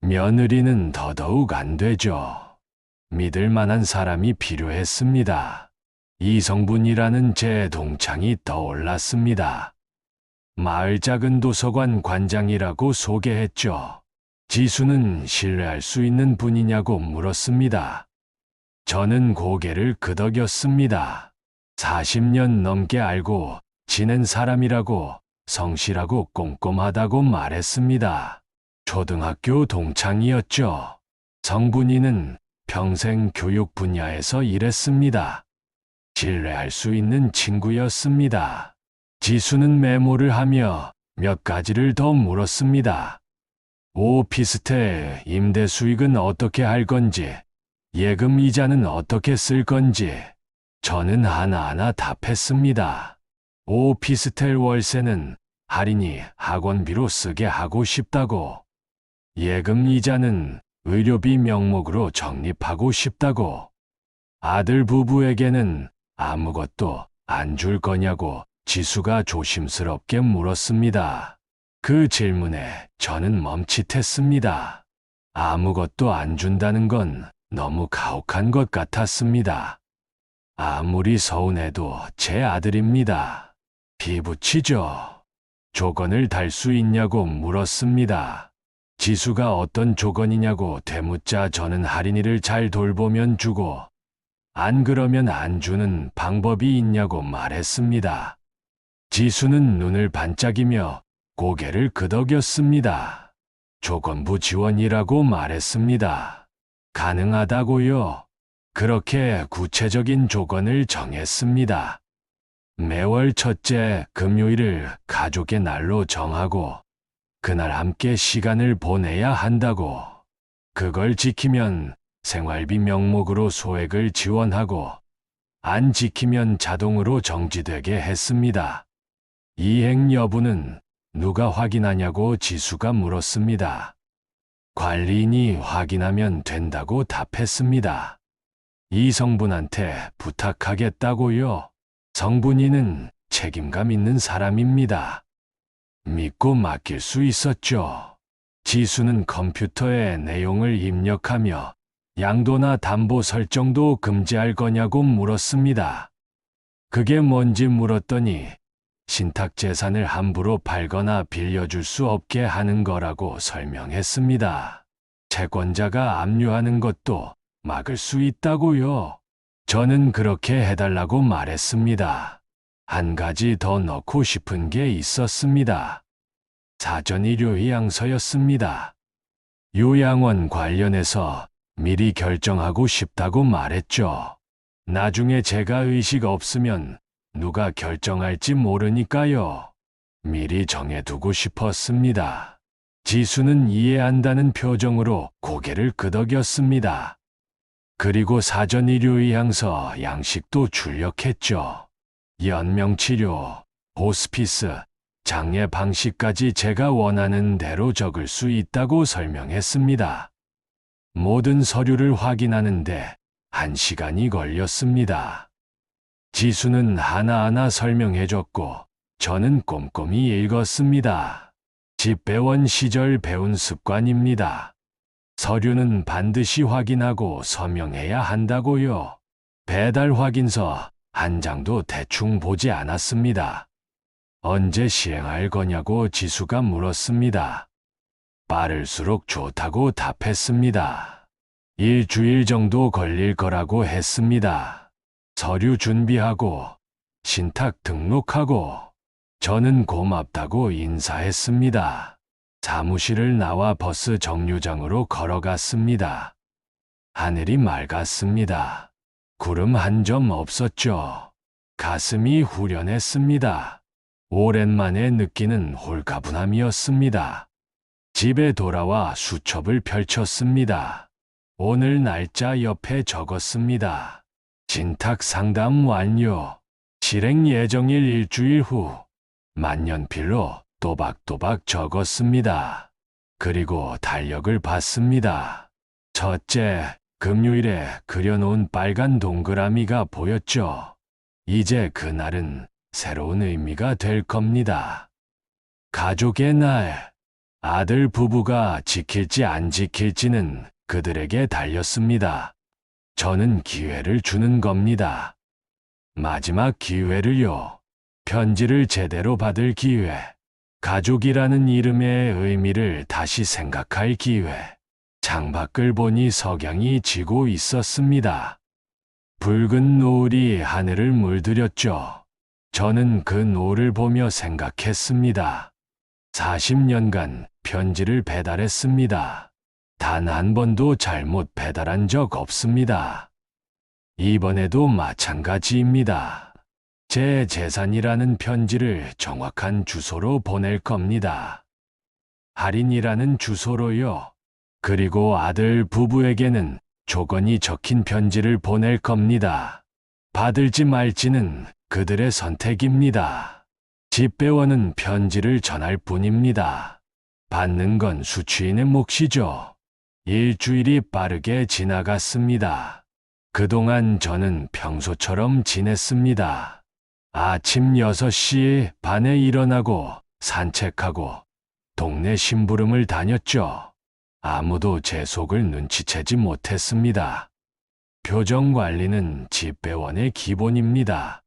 며느리는 더더욱 안 되죠. 믿을 만한 사람이 필요했습니다. 이성분이라는 제 동창이 떠올랐습니다. 마을 작은 도서관 관장이라고 소개했죠. 지수는 신뢰할 수 있는 분이냐고 물었습니다. 저는 고개를 끄덕였습니다. 40년 넘게 알고 지낸 사람이라고 성실하고 꼼꼼하다고 말했습니다. 초등학교 동창이었죠. 성분이는 평생 교육 분야에서 일했습니다. 신뢰할 수 있는 친구였습니다. 지수는 메모를 하며 몇 가지를 더 물었습니다. 오피스텔 임대 수익은 어떻게 할 건지, 예금 이자는 어떻게 쓸 건지, 저는 하나하나 답했습니다. 오피스텔 월세는 할인이 학원비로 쓰게 하고 싶다고, 예금 이자는 의료비 명목으로 적립하고 싶다고, 아들 부부에게는 아무것도 안 줄 거냐고 지수가 조심스럽게 물었습니다. 그 질문에 저는 멈칫했습니다. 아무것도 안 준다는 건 너무 가혹한 것 같았습니다. 아무리 서운해도 제 아들입니다. 피부치죠. 조건을 달 수 있냐고 물었습니다. 지수가 어떤 조건이냐고 되묻자 저는 할인이를 잘 돌보면 주고 안 그러면 안 주는 방법이 있냐고 말했습니다. 지수는 눈을 반짝이며 고개를 끄덕였습니다. 조건부 지원이라고 말했습니다. 가능하다고요. 그렇게 구체적인 조건을 정했습니다. 매월 첫째 금요일을 가족의 날로 정하고 그날 함께 시간을 보내야 한다고. 그걸 지키면 생활비 명목으로 소액을 지원하고 안 지키면 자동으로 정지되게 했습니다. 이행 여부는 누가 확인하냐고 지수가 물었습니다. 관리인이 확인하면 된다고 답했습니다. 이 성분한테 부탁하겠다고요. 성분이는 책임감 있는 사람입니다. 믿고 맡길 수 있었죠. 지수는 컴퓨터에 내용을 입력하며 양도나 담보 설정도 금지할 거냐고 물었습니다. 그게 뭔지 물었더니 신탁재산을 함부로 팔거나 빌려줄 수 없게 하는 거라고 설명했습니다. 채권자가 압류하는 것도 막을 수 있다고요. 저는 그렇게 해달라고 말했습니다. 한 가지 더 넣고 싶은 게 있었습니다. 사전의료 요양서였습니다. 요양원 관련해서 미리 결정하고 싶다고 말했죠. 나중에 제가 의식 없으면 누가 결정할지 모르니까요. 미리 정해두고 싶었습니다. 지수는 이해한다는 표정으로 고개를 끄덕였습니다. 그리고 사전의료의향서 양식도 출력했죠. 연명치료, 호스피스, 장례 방식까지 제가 원하는 대로 적을 수 있다고 설명했습니다. 모든 서류를 확인하는데 1시간이 걸렸습니다. 지수는 하나하나 설명해줬고 저는 꼼꼼히 읽었습니다. 집배원 시절 배운 습관입니다. 서류는 반드시 확인하고 서명해야 한다고요. 배달 확인서 한 장도 대충 보지 않았습니다. 언제 시행할 거냐고 지수가 물었습니다. 빠를수록 좋다고 답했습니다. 일주일 정도 걸릴 거라고 했습니다. 서류 준비하고 신탁 등록하고 저는 고맙다고 인사했습니다. 사무실을 나와 버스 정류장으로 걸어갔습니다. 하늘이 맑았습니다. 구름 한 점 없었죠. 가슴이 후련했습니다. 오랜만에 느끼는 홀가분함이었습니다. 집에 돌아와 수첩을 펼쳤습니다. 오늘 날짜 옆에 적었습니다. 신탁 상담 완료. 실행 예정일 일주일 후. 만년필로 또박또박 적었습니다. 그리고 달력을 봤습니다. 첫째, 금요일에 그려놓은 빨간 동그라미가 보였죠. 이제 그날은 새로운 의미가 될 겁니다. 가족의 날. 아들 부부가 지킬지 안 지킬지는 그들에게 달렸습니다. 저는 기회를 주는 겁니다. 마지막 기회를요. 편지를 제대로 받을 기회. 가족이라는 이름의 의미를 다시 생각할 기회. 창밖을 보니 석양이 지고 있었습니다. 붉은 노을이 하늘을 물들였죠. 저는 그 노을을 보며 생각했습니다. 40년간 편지를 배달했습니다. 단 한 번도 잘못 배달한 적 없습니다. 이번에도 마찬가지입니다. 제 재산이라는 편지를 정확한 주소로 보낼 겁니다. 할인이라는 주소로요. 그리고 아들 부부에게는 조건이 적힌 편지를 보낼 겁니다. 받을지 말지는 그들의 선택입니다. 집배원은 편지를 전할 뿐입니다. 받는 건 수취인의 몫이죠. 일주일이 빠르게 지나갔습니다. 그동안 저는 평소처럼 지냈습니다. 아침 6시 반에 일어나고 산책하고 동네 심부름을 다녔죠. 아무도 제 속을 눈치채지 못했습니다. 표정 관리는 집배원의 기본입니다.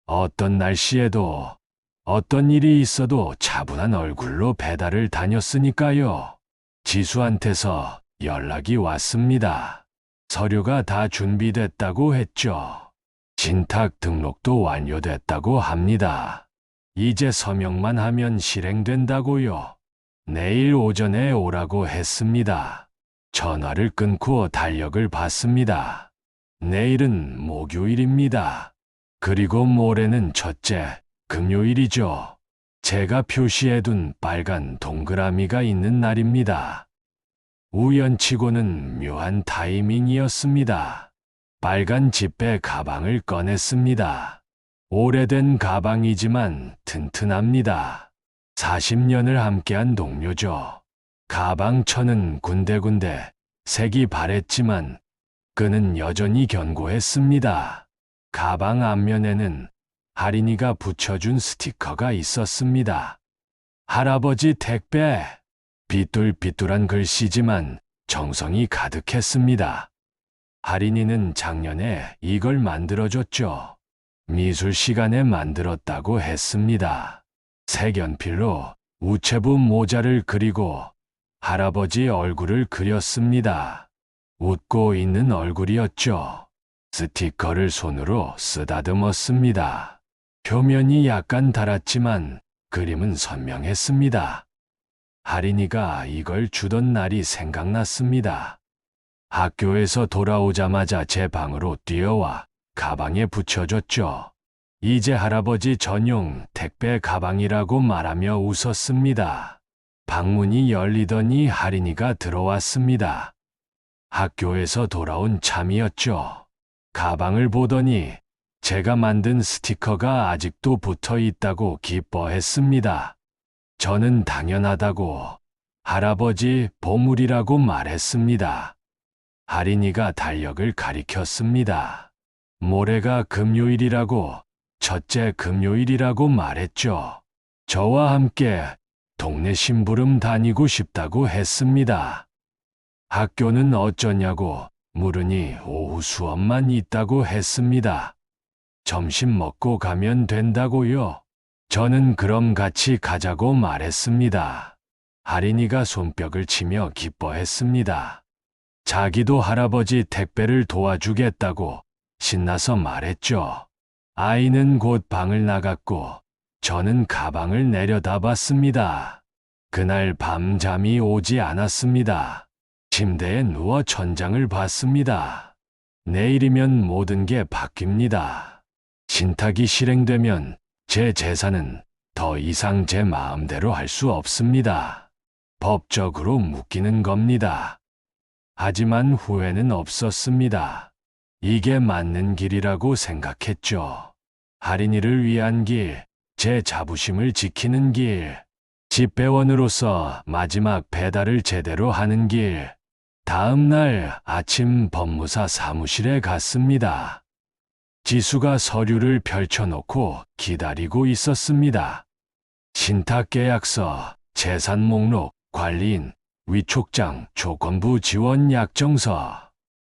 어떤 날씨에도 어떤 일이 있어도 차분한 얼굴로 배달을 다녔으니까요. 지수한테서 연락이 왔습니다. 서류가 다 준비됐다고 했죠. 신탁 등록도 완료됐다고 합니다. 이제 서명만 하면 실행된다고요. 내일 오전에 오라고 했습니다. 전화를 끊고 달력을 봤습니다. 내일은 목요일입니다. 그리고 모레는 첫째, 금요일이죠. 제가 표시해둔 빨간 동그라미가 있는 날입니다. 우연치고는 묘한 타이밍이었습니다. 빨간 지폐 가방을 꺼냈습니다. 오래된 가방이지만 튼튼합니다. 40년을 함께한 동료죠. 가방 천은 군데군데 색이 바랬지만 끈은 여전히 견고했습니다. 가방 앞면에는 할인이가 붙여준 스티커가 있었습니다. 할아버지 택배. 삐뚤삐뚤한 글씨지만 정성이 가득했습니다. 할인이는 작년에 이걸 만들어줬죠. 미술 시간에 만들었다고 했습니다. 색연필로 우체부 모자를 그리고 할아버지 얼굴을 그렸습니다. 웃고 있는 얼굴이었죠. 스티커를 손으로 쓰다듬었습니다. 표면이 약간 닳았지만 그림은 선명했습니다. 할인이가 이걸 주던 날이 생각났습니다. 학교에서 돌아오자마자 제 방으로 뛰어와 가방에 붙여줬죠. 이제 할아버지 전용 택배 가방이라고 말하며 웃었습니다. 방문이 열리더니 할인이가 들어왔습니다. 학교에서 돌아온 참이었죠. 가방을 보더니 제가 만든 스티커가 아직도 붙어 있다고 기뻐했습니다. 저는 당연하다고 할아버지 보물이라고 말했습니다. 할인이가 달력을 가리켰습니다. 모레가 금요일이라고, 첫째 금요일이라고 말했죠. 저와 함께 동네 심부름 다니고 싶다고 했습니다. 학교는 어쩌냐고 물으니 오후 수업만 있다고 했습니다. 점심 먹고 가면 된다고요. 저는 그럼 같이 가자고 말했습니다. 할인이가 손뼉을 치며 기뻐했습니다. 자기도 할아버지 택배를 도와주겠다고 신나서 말했죠. 아이는 곧 방을 나갔고 저는 가방을 내려다봤습니다. 그날 밤 잠이 오지 않았습니다. 침대에 누워 천장을 봤습니다. 내일이면 모든 게 바뀝니다. 신탁이 실행되면 제 재산은 더 이상 제 마음대로 할 수 없습니다. 법적으로 묶이는 겁니다. 하지만 후회는 없었습니다. 이게 맞는 길이라고 생각했죠. 할인이를 위한 길, 제 자부심을 지키는 길, 집배원으로서 마지막 배달을 제대로 하는 길. 다음 날 아침 법무사 사무실에 갔습니다. 지수가 서류를 펼쳐놓고 기다리고 있었습니다. 신탁계약서, 재산 목록, 관리인, 위촉장, 조건부 지원 약정서.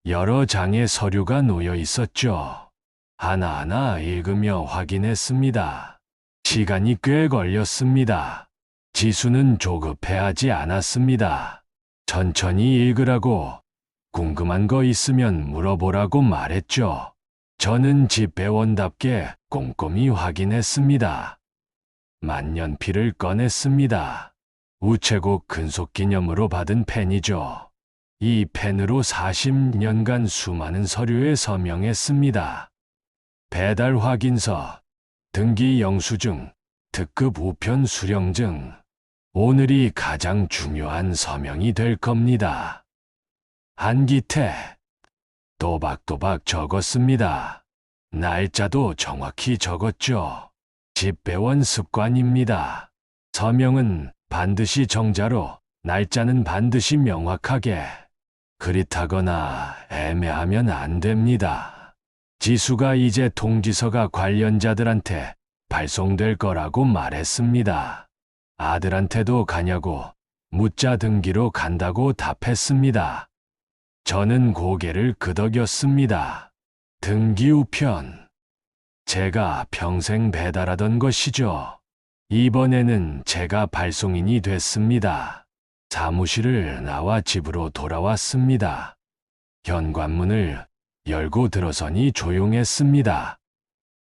여러 장의 서류가 놓여 있었죠. 하나하나 읽으며 확인했습니다. 시간이 꽤 걸렸습니다. 지수는 조급해하지 않았습니다. 천천히 읽으라고, 궁금한 거 있으면 물어보라고 말했죠. 저는 집배원답게 꼼꼼히 확인했습니다. 만년필을 꺼냈습니다. 우체국 근속 기념으로 받은 펜이죠. 이 펜으로 40년간 수많은 서류에 서명했습니다. 배달 확인서, 등기 영수증, 특급 우편 수령증. 오늘이 가장 중요한 서명이 될 겁니다. 한기태. 또박또박 적었습니다. 날짜도 정확히 적었죠. 집배원 습관입니다. 서명은 반드시 정자로, 날짜는 반드시 명확하게. 그릿하거나 애매하면 안 됩니다. 지수가 이제 통지서가 관련자들한테 발송될 거라고 말했습니다. 아들한테도 가냐고 묻자 등기로 간다고 답했습니다. 저는 고개를 끄덕였습니다. 등기 우편. 제가 평생 배달하던 것이죠. 이번에는 제가 발송인이 됐습니다. 사무실을 나와 집으로 돌아왔습니다. 현관문을 열고 들어서니 조용했습니다.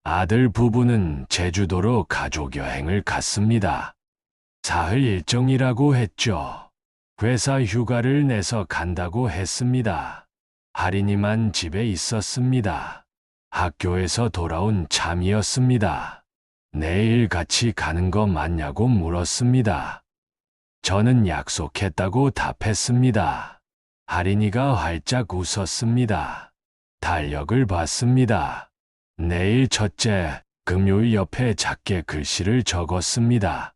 아들 부부는 제주도로 가족 여행을 갔습니다. 사흘 일정이라고 했죠. 회사 휴가를 내서 간다고 했습니다. 할인이만 집에 있었습니다. 학교에서 돌아온 참이었습니다. 내일 같이 가는 거 맞냐고 물었습니다. 저는 약속했다고 답했습니다. 할인이가 활짝 웃었습니다. 달력을 봤습니다. 내일 첫째, 금요일 옆에 작게 글씨를 적었습니다.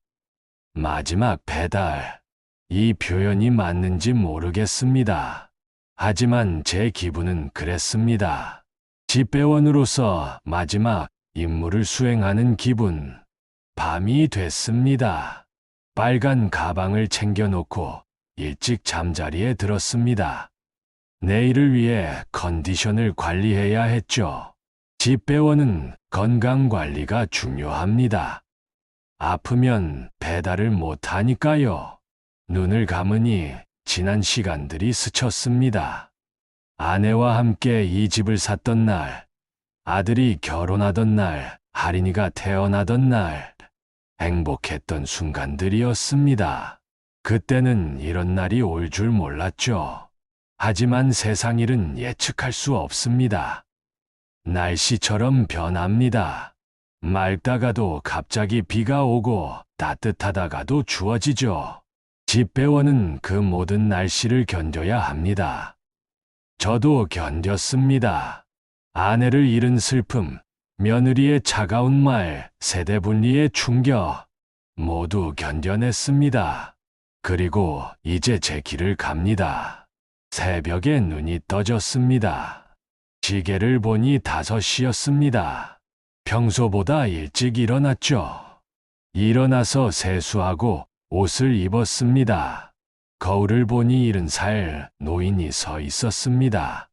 마지막 배달. 이 표현이 맞는지 모르겠습니다. 하지만 제 기분은 그랬습니다. 집배원으로서 마지막 임무를 수행하는 기분. 밤이 됐습니다. 빨간 가방을 챙겨놓고 일찍 잠자리에 들었습니다. 내일을 위해 컨디션을 관리해야 했죠. 집배원은 건강관리가 중요합니다. 아프면 배달을 못하니까요. 눈을 감으니 지난 시간들이 스쳤습니다. 아내와 함께 이 집을 샀던 날, 아들이 결혼하던 날, 할인이가 태어나던 날, 행복했던 순간들이었습니다. 그때는 이런 날이 올 줄 몰랐죠. 하지만 세상 일은 예측할 수 없습니다. 날씨처럼 변합니다. 맑다가도 갑자기 비가 오고 따뜻하다가도 추워지죠. 집배원은 그 모든 날씨를 견뎌야 합니다. 저도 견뎠습니다. 아내를 잃은 슬픔, 며느리의 차가운 말, 세대 분리의 충격, 모두 견뎌냈습니다. 그리고 이제 제 길을 갑니다. 새벽에 눈이 떠졌습니다. 시계를 보니 5시였습니다. 평소보다 일찍 일어났죠. 일어나서 세수하고 옷을 입었습니다. 거울을 보니 70살 노인이 서 있었습니다.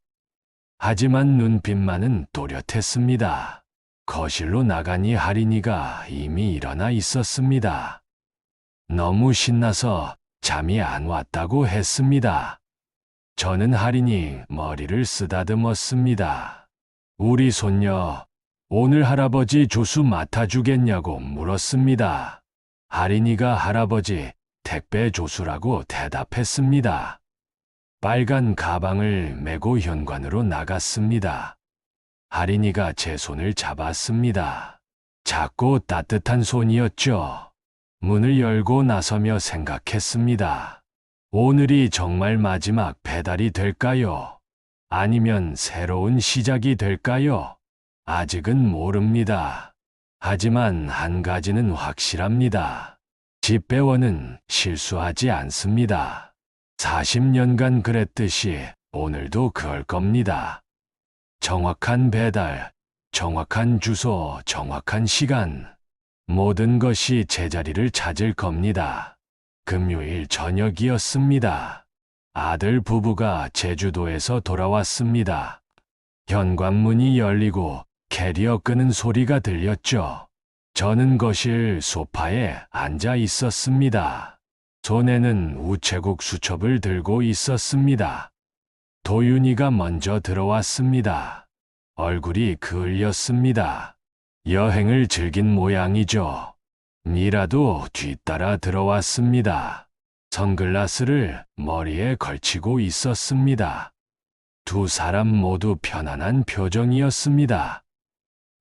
하지만 눈빛만은 또렷했습니다. 거실로 나가니 할인이가 이미 일어나 있었습니다. 너무 신나서 잠이 안 왔다고 했습니다. 저는 할인이 머리를 쓰다듬었습니다. 우리 손녀, 오늘 할아버지 조수 맡아주겠냐고 물었습니다. 할인이가 할아버지 택배 조수라고 대답했습니다. 빨간 가방을 메고 현관으로 나갔습니다. 할인이가 제 손을 잡았습니다. 작고 따뜻한 손이었죠. 문을 열고 나서며 생각했습니다. 오늘이 정말 마지막 배달이 될까요? 아니면 새로운 시작이 될까요? 아직은 모릅니다. 하지만 한 가지는 확실합니다. 집배원은 실수하지 않습니다. 40년간 그랬듯이 오늘도 그럴 겁니다. 정확한 배달, 정확한 주소, 정확한 시간. 모든 것이 제자리를 찾을 겁니다. 금요일 저녁이었습니다. 아들 부부가 제주도에서 돌아왔습니다. 현관문이 열리고 캐리어 끄는 소리가 들렸죠. 저는 거실 소파에 앉아 있었습니다. 손에는 우체국 수첩을 들고 있었습니다. 도윤이가 먼저 들어왔습니다. 얼굴이 그을렸습니다. 여행을 즐긴 모양이죠. 미라도 뒤따라 들어왔습니다. 선글라스를 머리에 걸치고 있었습니다. 두 사람 모두 편안한 표정이었습니다.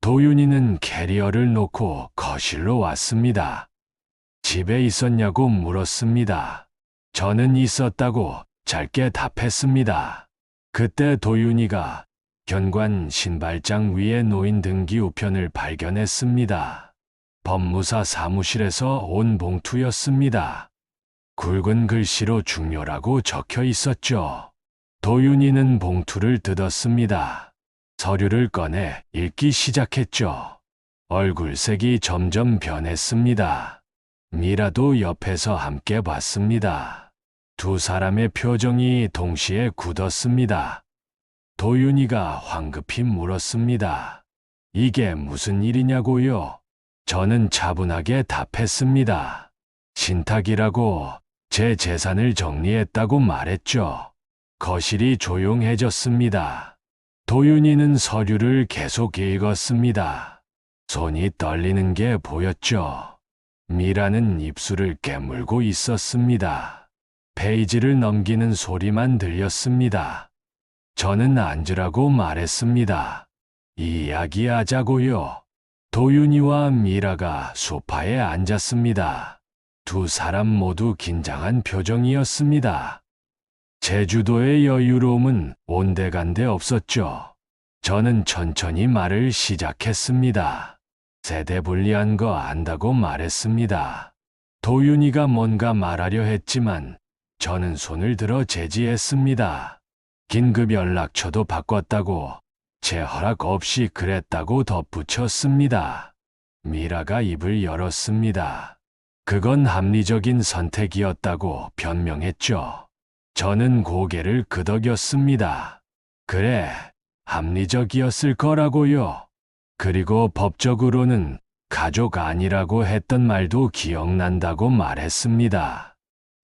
도윤이는 캐리어를 놓고 거실로 왔습니다. 집에 있었냐고 물었습니다. 저는 있었다고 짧게 답했습니다. 그때 도윤이가 현관 신발장 위에 놓인 등기 우편을 발견했습니다. 법무사 사무실에서 온 봉투였습니다. 굵은 글씨로 중요라고 적혀 있었죠. 도윤이는 봉투를 뜯었습니다. 서류를 꺼내 읽기 시작했죠. 얼굴색이 점점 변했습니다. 미라도 옆에서 함께 봤습니다. 두 사람의 표정이 동시에 굳었습니다. 도윤이가 황급히 물었습니다. 이게 무슨 일이냐고요? 저는 차분하게 답했습니다. 신탁이라고 제 재산을 정리했다고 말했죠. 거실이 조용해졌습니다. 도윤이는 서류를 계속 읽었습니다. 손이 떨리는 게 보였죠. 미라는 입술을 깨물고 있었습니다. 페이지를 넘기는 소리만 들렸습니다. 저는 앉으라고 말했습니다. 이야기하자고요. 도윤이와 미라가 소파에 앉았습니다. 두 사람 모두 긴장한 표정이었습니다. 제주도의 여유로움은 온데간데 없었죠. 저는 천천히 말을 시작했습니다. 세대 분리한 거 안다고 말했습니다. 도윤이가 뭔가 말하려 했지만 저는 손을 들어 제지했습니다. 긴급 연락처도 바꿨다고, 제 허락 없이 그랬다고 덧붙였습니다. 미라가 입을 열었습니다. 그건 합리적인 선택이었다고 변명했죠. 저는 고개를 끄덕였습니다. 그래, 합리적이었을 거라고요. 그리고 법적으로는 가족 아니라고 했던 말도 기억난다고 말했습니다.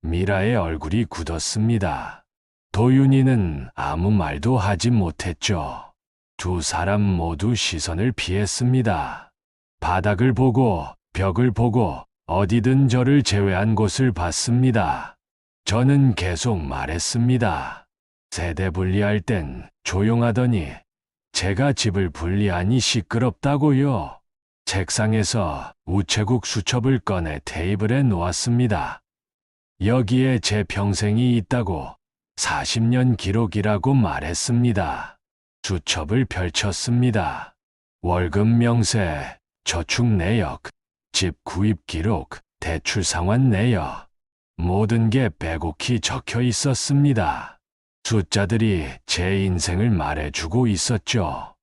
미라의 얼굴이 굳었습니다. 도윤이는 아무 말도 하지 못했죠. 두 사람 모두 시선을 피했습니다. 바닥을 보고 벽을 보고 어디든 저를 제외한 곳을 봤습니다. 저는 계속 말했습니다. 세대 분리할 땐 조용하더니 제가 집을 분리하니 시끄럽다고요. 책상에서 우체국 수첩을 꺼내 테이블에 놓았습니다. 여기에 제 평생이 있다고, 40년 기록이라고 말했습니다. 수첩을 펼쳤습니다. 월급 명세, 저축 내역, 집 구입 기록, 대출 상환 내역, 모든 게 빼곡히 적혀 있었습니다. 숫자들이 제 인생을 말해주고 있었죠.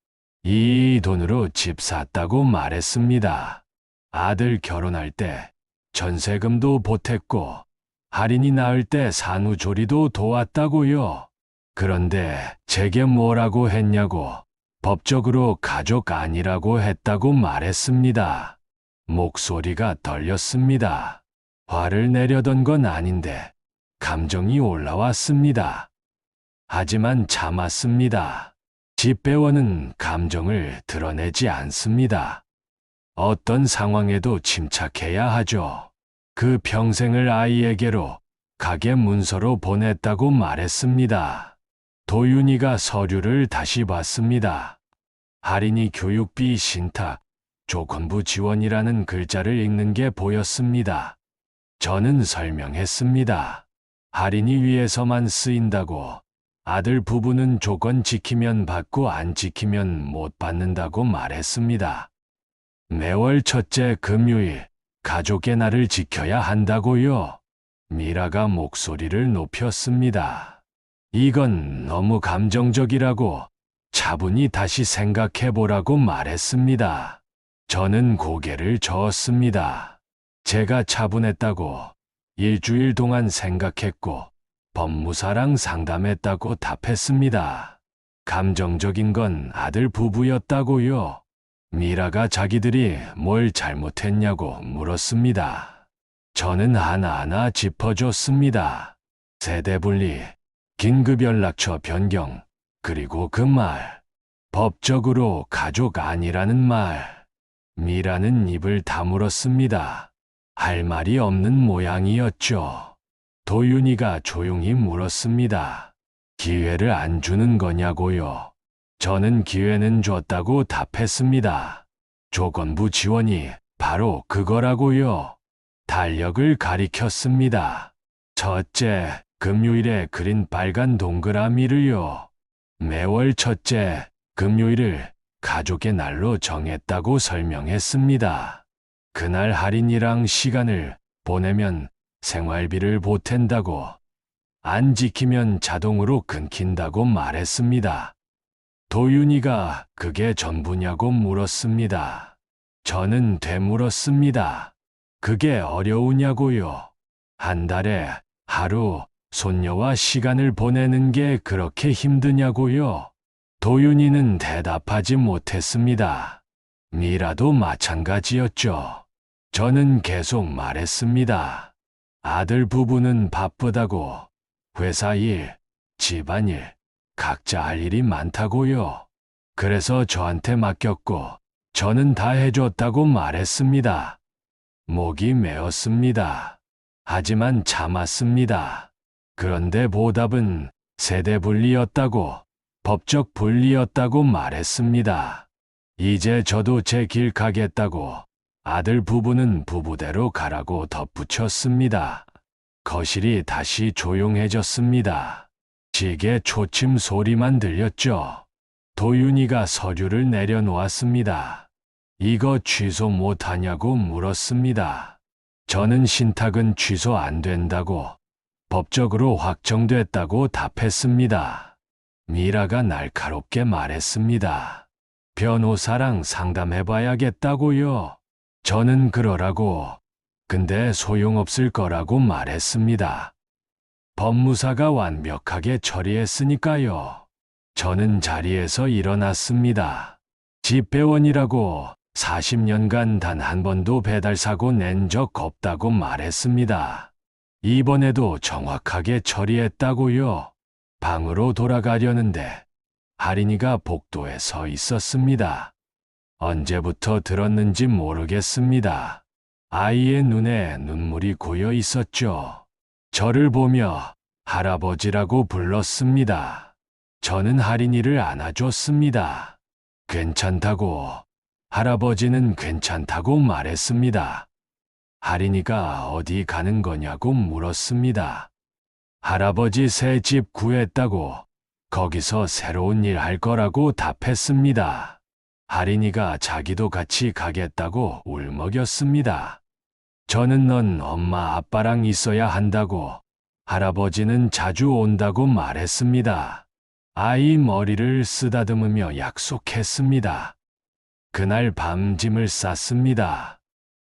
이 돈으로 집 샀다고 말했습니다. 아들 결혼할 때 전세금도 보탰고, 할인이 나을 때 산후조리도 도왔다고요. 그런데 제게 뭐라고 했냐고, 법적으로 가족 아니라고 했다고 말했습니다. 목소리가 떨렸습니다. 화를 내려던 건 아닌데 감정이 올라왔습니다. 하지만 참았습니다. 집배원은 감정을 드러내지 않습니다. 어떤 상황에도 침착해야 하죠. 그 평생을 아이에게로 가게 문서로 보냈다고 말했습니다. 도윤이가 서류를 다시 봤습니다. 할인이 교육비 신탁, 조건부 지원이라는 글자를 읽는 게 보였습니다. 저는 설명했습니다. 할인이 위해서만 쓰인다고, 아들 부부는 조건 지키면 받고 안 지키면 못 받는다고 말했습니다. 매월 첫째 금요일, 가족의 날을 지켜야 한다고요. 미라가 목소리를 높였습니다. 이건 너무 감정적이라고, 차분히 다시 생각해보라고 말했습니다. 저는 고개를 저었습니다. 제가 차분했다고, 일주일 동안 생각했고 법무사랑 상담했다고 답했습니다. 감정적인 건 아들 부부였다고요. 미라가 자기들이 뭘 잘못했냐고 물었습니다. 저는 하나하나 짚어줬습니다. 세대 분리, 긴급 연락처 변경, 그리고 그 말, 법적으로 가족 아니라는 말. 미라는 입을 다물었습니다. 할 말이 없는 모양이었죠. 도윤이가 조용히 물었습니다. 기회를 안 주는 거냐고요. 저는 기회는 줬다고 답했습니다. 조건부 지원이 바로 그거라고요. 달력을 가리켰습니다. 첫째, 금요일에 그린 빨간 동그라미를요. 매월 첫째, 금요일을 가족의 날로 정했다고 설명했습니다. 그날 할인이랑 시간을 보내면 생활비를 보탠다고, 안 지키면 자동으로 끊긴다고 말했습니다. 도윤이가 그게 전부냐고 물었습니다. 저는 되물었습니다. 그게 어려우냐고요. 한 달에 하루 손녀와 시간을 보내는 게 그렇게 힘드냐고요. 도윤이는 대답하지 못했습니다. 미라도 마찬가지였죠. 저는 계속 말했습니다. 아들 부부는 바쁘다고, 회사 일, 집안일, 각자 할 일이 많다고요. 그래서 저한테 맡겼고, 저는 다 해줬다고 말했습니다. 목이 메었습니다. 하지만 참았습니다. 그런데 보답은 세대 분리였다고, 법적 분리였다고 말했습니다. 이제 저도 제 길 가겠다고 아들 부부는 부부대로 가라고 덧붙였습니다. 거실이 다시 조용해졌습니다. 시계 초침 소리만 들렸죠. 도윤이가 서류를 내려놓았습니다. 이거 취소 못하냐고 물었습니다. 저는 신탁은 취소 안 된다고, 법적으로 확정됐다고 답했습니다. 미라가 날카롭게 말했습니다. 변호사랑 상담해봐야겠다고요. 저는 그러라고, 근데 소용없을 거라고 말했습니다. 법무사가 완벽하게 처리했으니까요. 저는 자리에서 일어났습니다. 집배원이라고 40년간 단 한 번도 배달사고 낸 적 없다고 말했습니다. 이번에도 정확하게 처리했다고요. 방으로 돌아가려는데 할인이가 복도에 서 있었습니다. 언제부터 들었는지 모르겠습니다. 아이의 눈에 눈물이 고여 있었죠. 저를 보며 할아버지라고 불렀습니다. 저는 할인이를 안아줬습니다. 괜찮다고, 할아버지는 괜찮다고 말했습니다. 할인이가 어디 가는 거냐고 물었습니다. 할아버지 새 집 구했다고, 거기서 새로운 일 할 거라고 답했습니다. 할인이가 자기도 같이 가겠다고 울먹였습니다. 저는 넌 엄마 아빠랑 있어야 한다고, 할아버지는 자주 온다고 말했습니다. 아이 머리를 쓰다듬으며 약속했습니다. 그날 밤 짐을 쌌습니다.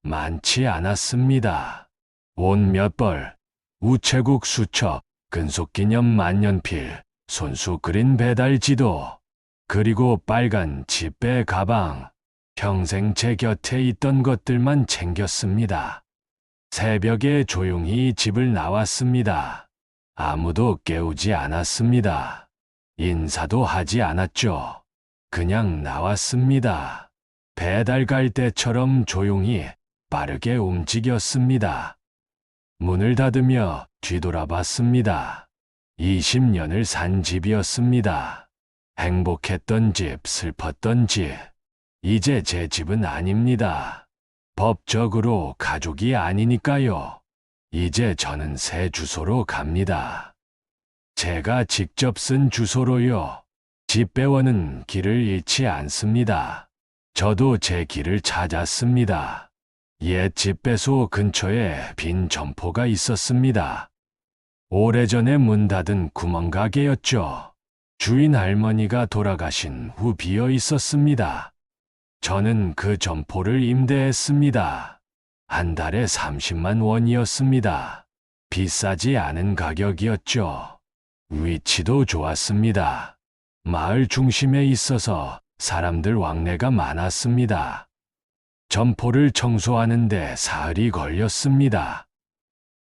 많지 않았습니다. 옷 몇 벌, 우체국 수첩, 근속기념 만년필, 손수 그린 배달 지도, 그리고 빨간 집배 가방, 평생 제 곁에 있던 것들만 챙겼습니다. 새벽에 조용히 집을 나왔습니다. 아무도 깨우지 않았습니다. 인사도 하지 않았죠. 그냥 나왔습니다. 배달 갈 때처럼 조용히 빠르게 움직였습니다. 문을 닫으며 뒤돌아봤습니다. 20년을 산 집이었습니다. 행복했던 집, 슬펐던 집. 이제 제 집은 아닙니다. 법적으로 가족이 아니니까요. 이제 저는 새 주소로 갑니다. 제가 직접 쓴 주소로요. 집배원은 길을 잃지 않습니다. 저도 제 길을 찾았습니다. 옛 집배소 근처에 빈 점포가 있었습니다. 오래전에 문 닫은 구멍가게였죠. 주인 할머니가 돌아가신 후 비어 있었습니다. 저는 그 점포를 임대했습니다. 한 달에 30만 원이었습니다. 비싸지 않은 가격이었죠. 위치도 좋았습니다. 마을 중심에 있어서 사람들 왕래가 많았습니다. 점포를 청소하는데 사흘이 걸렸습니다.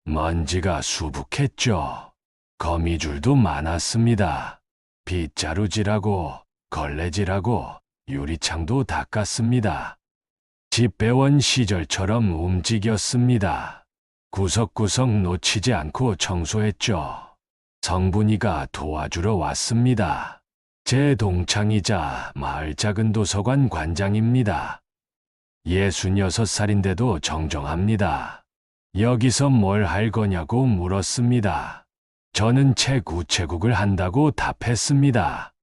먼지가 수북했죠. 거미줄도 많았습니다. 빗자루질하고 걸레질하고 유리창도 닦았습니다. 집배원 시절처럼 움직였습니다. 구석구석 놓치지 않고 청소했죠. 성분이가 도와주러 왔습니다. 제 동창이자 마을 작은 도서관 관장입니다. 66살인데도 정정합니다. 여기서 뭘 할 거냐고 물었습니다. 저는 책 우체국을 한다고 답했습니다.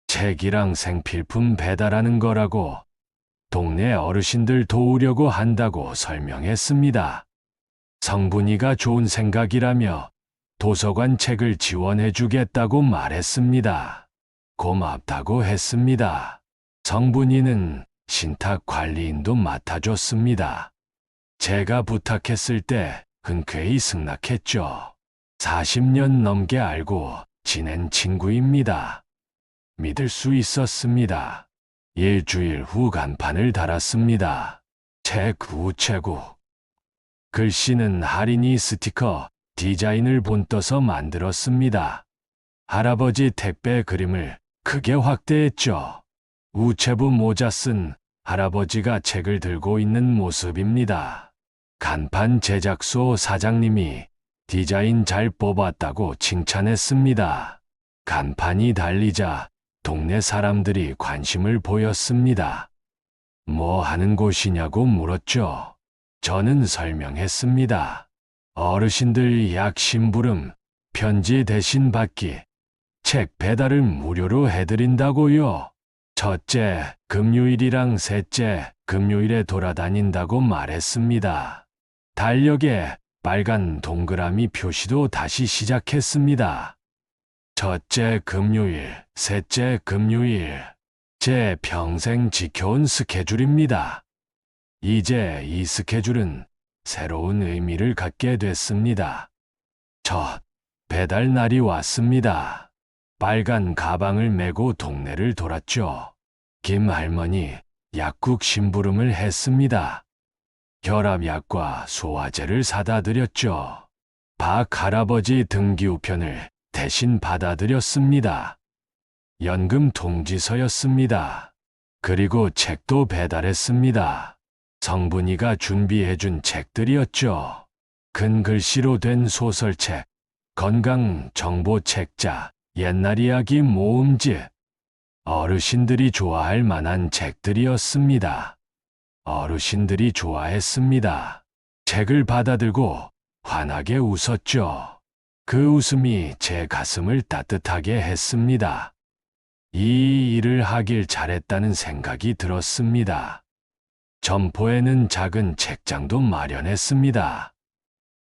책이랑 생필품 배달하는 거라고, 동네 어르신들 도우려고 한다고 설명했습니다. 성분이가 좋은 생각이라며 도서관 책을 지원해 주겠다고 말했습니다. 고맙다고 했습니다. 성분이는 신탁 관리인도 맡아줬습니다. 제가 부탁했을 때 흔쾌히 승낙했죠. 40년 넘게 알고 지낸 친구입니다. 믿을 수 있었습니다. 일주일 후 간판을 달았습니다. 책 우체국. 글씨는 할인이 스티커, 디자인을 본떠서 만들었습니다. 할아버지 택배 그림을 크게 확대했죠. 우체부 모자 쓴 할아버지가 책을 들고 있는 모습입니다. 간판 제작소 사장님이 디자인 잘 뽑았다고 칭찬했습니다. 간판이 달리자 동네 사람들이 관심을 보였습니다. 뭐 하는 곳이냐고 물었죠. 저는 설명했습니다. 어르신들 약 심부름, 편지 대신 받기, 책 배달을 무료로 해드린다고요. 첫째 금요일이랑 셋째 금요일에 돌아다닌다고 말했습니다. 달력에 빨간 동그라미 표시도 다시 시작했습니다. 첫째 금요일, 셋째 금요일. 제 평생 지켜온 스케줄입니다. 이제 이 스케줄은 새로운 의미를 갖게 됐습니다. 첫 배달 날이 왔습니다. 빨간 가방을 메고 동네를 돌았죠. 김 할머니 약국 심부름을 했습니다. 혈압약과 소화제를 사다 드렸죠. 박 할아버지 등기우편을 대신 받아드렸습니다. 연금 통지서였습니다. 그리고 책도 배달했습니다. 성분이가 준비해준 책들이었죠. 큰 글씨로 된 소설책, 건강 정보 책자, 옛날 이야기 모음집. 어르신들이 좋아할 만한 책들이었습니다. 어르신들이 좋아했습니다. 책을 받아들고 환하게 웃었죠. 그 웃음이 제 가슴을 따뜻하게 했습니다. 이 일을 하길 잘했다는 생각이 들었습니다. 점포에는 작은 책장도 마련했습니다.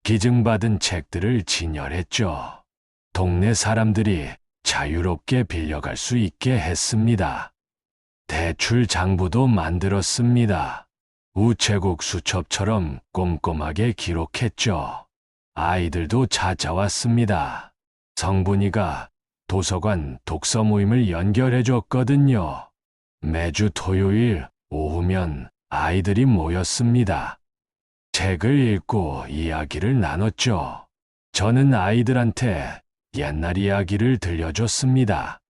기증받은 책들을 진열했죠. 동네 사람들이 자유롭게 빌려갈 수 있게 했습니다. 대출 장부도 만들었습니다. 우체국 수첩처럼 꼼꼼하게 기록했죠. 아이들도 찾아왔습니다. 성분이가 도서관 독서 모임을 연결해 줬거든요. 매주 토요일 오후면 아이들이 모였습니다. 책을 읽고 이야기를 나눴죠. 저는 아이들한테 옛날 이야기를 들려줬습니다.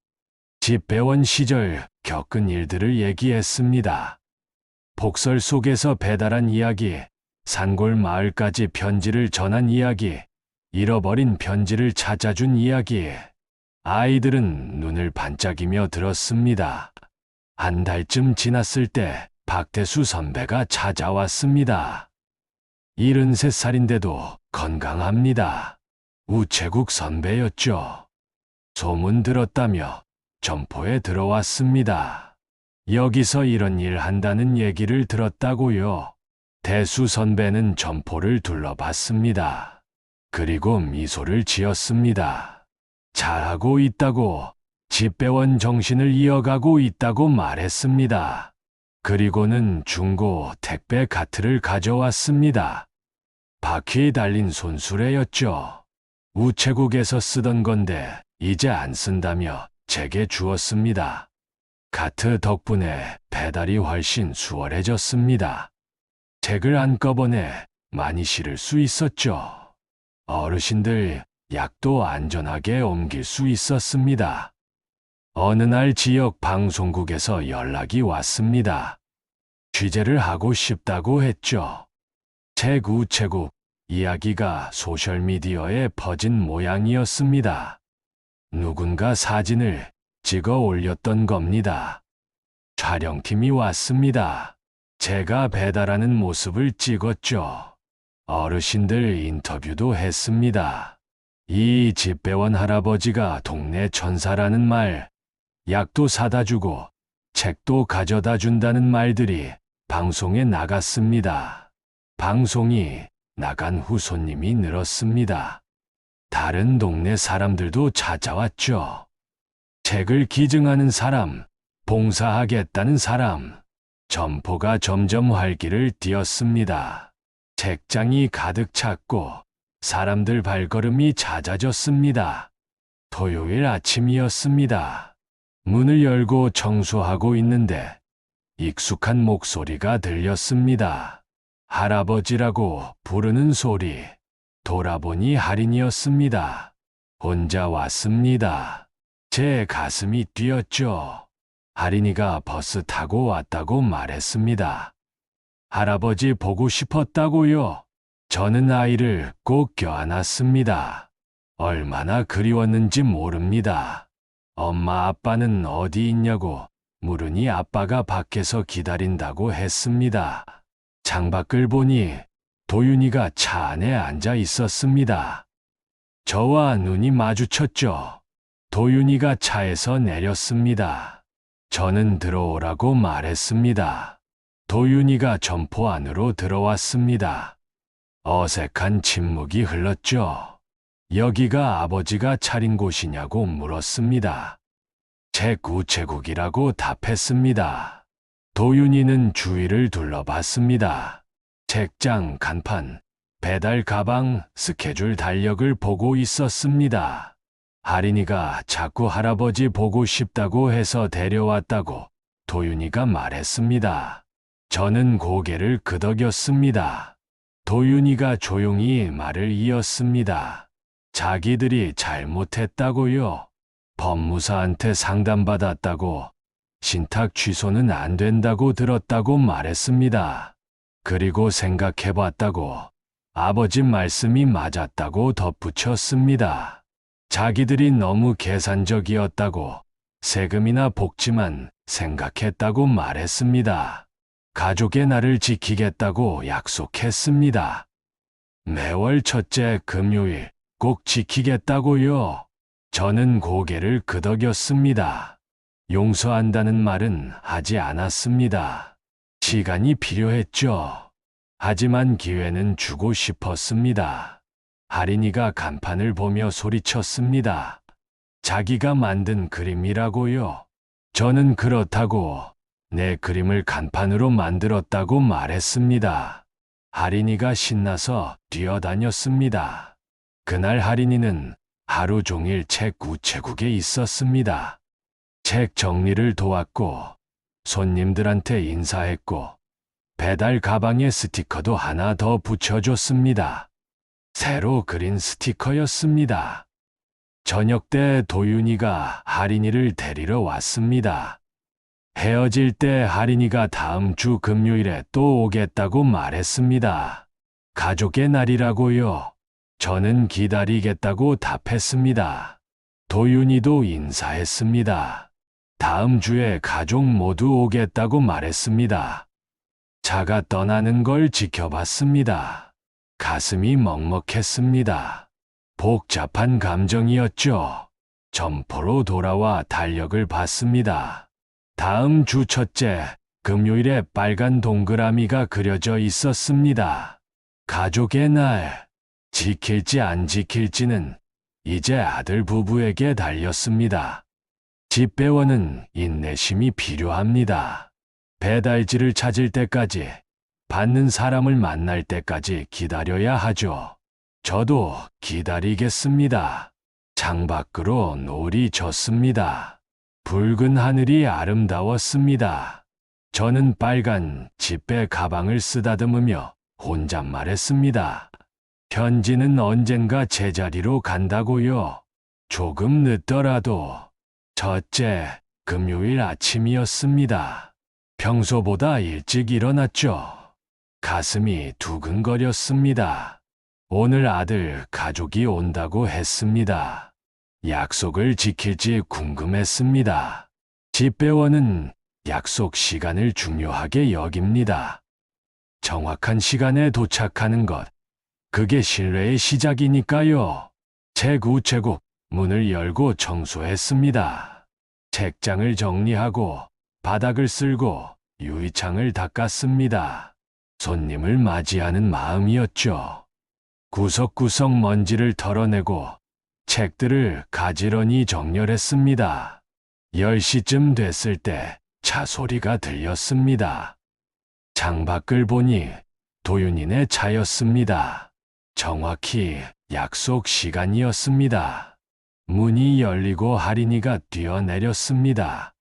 집배원 시절 겪은 일들을 얘기했습니다. 복설 속에서 배달한 이야기, 산골 마을까지 편지를 전한 이야기, 잃어버린 편지를 찾아준 이야기. 아이들은 눈을 반짝이며 들었습니다. 한 달쯤 지났을 때 박대수 선배가 찾아왔습니다. 73살인데도 건강합니다. 우체국 선배였죠. 소문 들었다며 점포에 들어왔습니다. 여기서 이런 일 한다는 얘기를 들었다고요. 대수 선배는 점포를 둘러봤습니다. 그리고 미소를 지었습니다. 잘하고 있다고, 집배원 정신을 이어가고 있다고 말했습니다. 그리고는 중고 택배 카트를 가져왔습니다. 바퀴 달린 손수레였죠. 우체국에서 쓰던 건데 이제 안 쓴다며 제게 주었습니다. 카트 덕분에 배달이 훨씬 수월해졌습니다. 책을 한꺼번에 많이 실을 수 있었죠. 어르신들 약도 안전하게 옮길 수 있었습니다. 어느 날 지역 방송국에서 연락이 왔습니다. 취재를 하고 싶다고 했죠. 책 우체국 이야기가 소셜미디어에 퍼진 모양이었습니다. 누군가 사진을 찍어 올렸던 겁니다. 촬영팀이 왔습니다. 제가 배달하는 모습을 찍었죠. 어르신들 인터뷰도 했습니다. 이 집배원 할아버지가 동네 천사라는 말, 약도 사다 주고 책도 가져다 준다는 말들이 방송에 나갔습니다. 방송이 나간 후 손님이 늘었습니다. 다른 동네 사람들도 찾아왔죠. 책을 기증하는 사람, 봉사하겠다는 사람, 점포가 점점 활기를 띠었습니다. 책장이 가득 찼고 사람들 발걸음이 잦아졌습니다. 토요일 아침이었습니다. 문을 열고 청소하고 있는데 익숙한 목소리가 들렸습니다. 할아버지라고 부르는 소리. 돌아보니 할인이었습니다. 혼자 왔습니다. 제 가슴이 뛰었죠. 할인이가 버스 타고 왔다고 말했습니다. 할아버지 보고 싶었다고요. 저는 아이를 꼭 껴안았습니다. 얼마나 그리웠는지 모릅니다. 엄마 아빠는 어디 있냐고 물으니 아빠가 밖에서 기다린다고 했습니다. 창밖을 보니 도윤이가 차 안에 앉아 있었습니다. 저와 눈이 마주쳤죠. 도윤이가 차에서 내렸습니다. 저는 들어오라고 말했습니다. 도윤이가 점포 안으로 들어왔습니다. 어색한 침묵이 흘렀죠. 여기가 아버지가 차린 곳이냐고 물었습니다. 제 우체국이라고 답했습니다. 도윤이는 주위를 둘러봤습니다. 책장, 간판, 배달 가방, 스케줄 달력을 보고 있었습니다. 할인이가 자꾸 할아버지 보고 싶다고 해서 데려왔다고 도윤이가 말했습니다. 저는 고개를 끄덕였습니다. 도윤이가 조용히 말을 이었습니다. 자기들이 잘못했다고요. 법무사한테 상담받았다고, 신탁 취소는 안 된다고 들었다고 말했습니다. 그리고 생각해봤다고, 아버지 말씀이 맞았다고 덧붙였습니다. 자기들이 너무 계산적이었다고, 세금이나 복지만 생각했다고 말했습니다. 가족의 날을 지키겠다고 약속했습니다. 매월 첫째 금요일 꼭 지키겠다고요. 저는 고개를 끄덕였습니다. 용서한다는 말은 하지 않았습니다. 시간이 필요했죠. 하지만 기회는 주고 싶었습니다. 할인이가 간판을 보며 소리쳤습니다. 자기가 만든 그림이라고요. 저는 그렇다고 내 그림을 간판으로 만들었다고 말했습니다. 할인이가 신나서 뛰어다녔습니다. 그날 할인이는 하루 종일 책 우체국에 있었습니다. 책 정리를 도왔고, 손님들한테 인사했고, 배달 가방에 스티커도 하나 더 붙여줬습니다. 새로 그린 스티커였습니다. 저녁 때 도윤이가 할인이를 데리러 왔습니다. 헤어질 때 할인이가 다음 주 금요일에 또 오겠다고 말했습니다. 가족의 날이라고요. 저는 기다리겠다고 답했습니다. 도윤이도 인사했습니다. 다음 주에 가족 모두 오겠다고 말했습니다. 차가 떠나는 걸 지켜봤습니다. 가슴이 먹먹했습니다. 복잡한 감정이었죠. 점포로 돌아와 달력을 봤습니다. 다음 주 첫째 금요일에 빨간 동그라미가 그려져 있었습니다. 가족의 날, 지킬지 안 지킬지는 이제 아들 부부에게 달렸습니다. 집배원은 인내심이 필요합니다. 배달지를 찾을 때까지, 받는 사람을 만날 때까지 기다려야 하죠. 저도 기다리겠습니다. 창밖으로 노을이 졌습니다. 붉은 하늘이 아름다웠습니다. 저는 빨간 집배 가방을 쓰다듬으며 혼잣말했습니다. 편지는 언젠가 제자리로 간다고요. 조금 늦더라도. 첫째, 금요일 아침이었습니다. 평소보다 일찍 일어났죠. 가슴이 두근거렸습니다. 오늘 아들 가족이 온다고 했습니다. 약속을 지킬지 궁금했습니다. 집배원은 약속 시간을 중요하게 여깁니다. 정확한 시간에 도착하는 것, 그게 신뢰의 시작이니까요. 책 우체국 문을 열고 청소했습니다. 책장을 정리하고 바닥을 쓸고 유리창을 닦았습니다. 손님을 맞이하는 마음이었죠. 구석구석 먼지를 털어내고 책들을 가지런히 정렬했습니다. 10시쯤 됐을 때 차 소리가 들렸습니다. 창밖을 보니 도윤이네 차였습니다. 정확히 약속 시간이었습니다. 문이 열리고 할인이가 뛰어내렸습니다.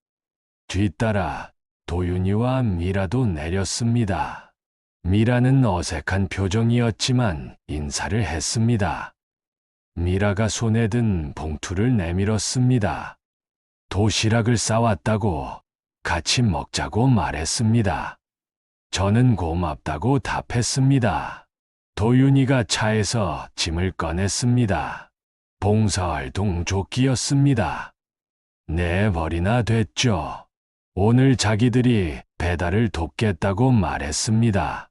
뒤따라 도윤이와 미라도 내렸습니다. 미라는 어색한 표정이었지만 인사를 했습니다. 미라가 손에 든 봉투를 내밀었습니다. 도시락을 싸왔다고 같이 먹자고 말했습니다. 저는 고맙다고 답했습니다. 도윤이가 차에서 짐을 꺼냈습니다. 봉사활동 조끼였습니다. 네 벌이나 됐죠. 오늘 자기들이 배달을 돕겠다고 말했습니다.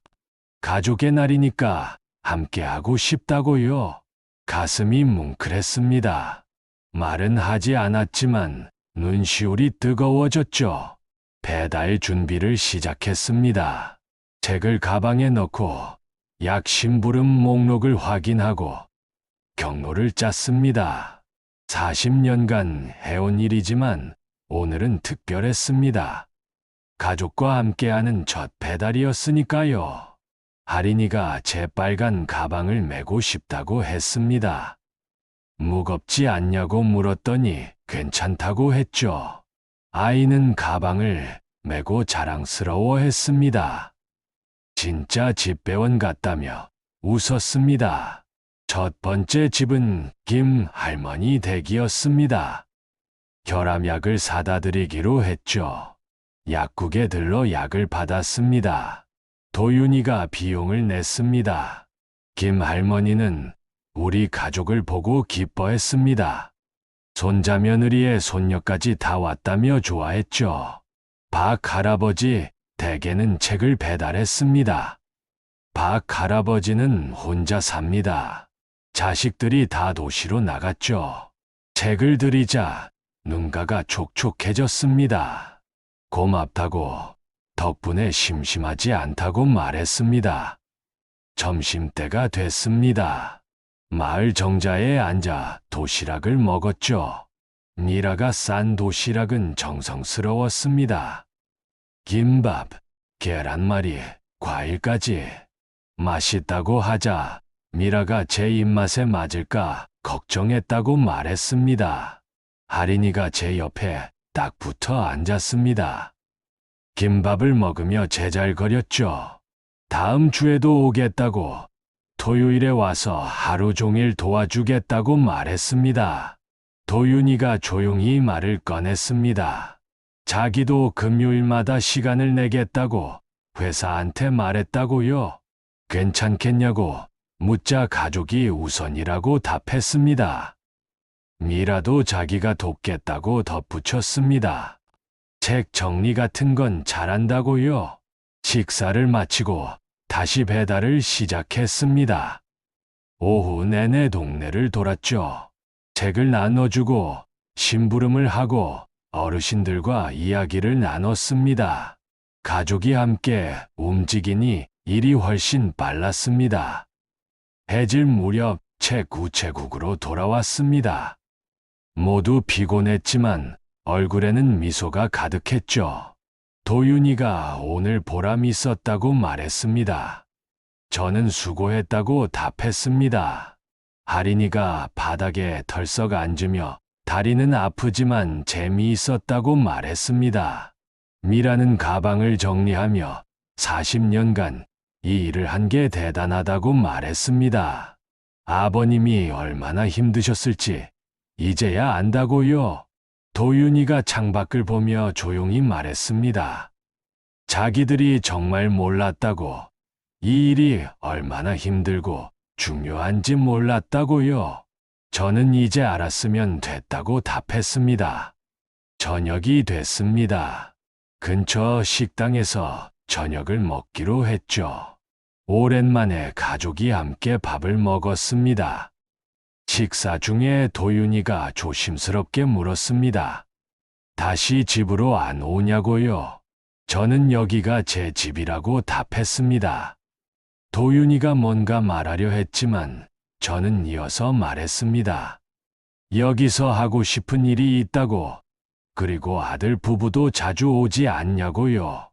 가족의 날이니까 함께하고 싶다고요. 가슴이 뭉클했습니다. 말은 하지 않았지만 눈시울이 뜨거워졌죠. 배달 준비를 시작했습니다. 책을 가방에 넣고 약 심부름 목록을 확인하고 경로를 짰습니다. 40년간 해온 일이지만 오늘은 특별했습니다. 가족과 함께하는 첫 배달이었으니까요. 할인이가 제 빨간 가방을 메고 싶다고 했습니다. 무겁지 않냐고 물었더니 괜찮다고 했죠. 아이는 가방을 메고 자랑스러워했습니다. 진짜 집배원 같다며 웃었습니다. 첫 번째 집은 김 할머니 댁이었습니다. 혈압약을 사다 드리기로 했죠. 약국에 들러 약을 받았습니다. 도윤이가 비용을 냈습니다. 김 할머니는 우리 가족을 보고 기뻐했습니다. 손자 며느리의 손녀까지 다 왔다며 좋아했죠. 박 할아버지 댁에는 책을 배달했습니다. 박 할아버지는 혼자 삽니다. 자식들이 다 도시로 나갔죠. 책을 드리자 눈가가 촉촉해졌습니다. 고맙다고, 덕분에 심심하지 않다고 말했습니다. 점심때가 됐습니다. 마을 정자에 앉아 도시락을 먹었죠. 미라가 싼 도시락은 정성스러웠습니다. 김밥, 계란말이, 과일까지. 맛있다고 하자 미라가 제 입맛에 맞을까 걱정했다고 말했습니다. 할인이가 제 옆에 딱 붙어 앉았습니다. 김밥을 먹으며 제잘거렸죠. 다음 주에도 오겠다고, 토요일에 와서 하루 종일 도와주겠다고 말했습니다. 도윤이가 조용히 말을 꺼냈습니다. 자기도 금요일마다 시간을 내겠다고 회사한테 말했다고요. 괜찮겠냐고 묻자 가족이 우선이라고 답했습니다. 미라도 자기가 돕겠다고 덧붙였습니다. 책 정리 같은 건 잘한다고요. 식사를 마치고 다시 배달을 시작했습니다. 오후 내내 동네를 돌았죠. 책을 나눠주고 심부름을 하고 어르신들과 이야기를 나눴습니다. 가족이 함께 움직이니 일이 훨씬 빨랐습니다. 해질 무렵 책 우체국으로 돌아왔습니다. 모두 피곤했지만 얼굴에는 미소가 가득했죠. 도윤이가 오늘 보람 있었다고 말했습니다. 저는 수고했다고 답했습니다. 할인이가 바닥에 털썩 앉으며 다리는 아프지만 재미있었다고 말했습니다. 미라는 가방을 정리하며 40년간 이 일을 한 게 대단하다고 말했습니다. 아버님이 얼마나 힘드셨을지 이제야 안다고요. 도윤이가 창밖을 보며 조용히 말했습니다. 자기들이 정말 몰랐다고, 이 일이 얼마나 힘들고 중요한지 몰랐다고요. 저는 이제 알았으면 됐다고 답했습니다. 저녁이 됐습니다. 근처 식당에서 저녁을 먹기로 했죠. 오랜만에 가족이 함께 밥을 먹었습니다. 식사 중에 도윤이가 조심스럽게 물었습니다. 다시 집으로 안 오냐고요? 저는 여기가 제 집이라고 답했습니다. 도윤이가 뭔가 말하려 했지만 저는 이어서 말했습니다. 여기서 하고 싶은 일이 있다고, 그리고 아들 부부도 자주 오지 않냐고요.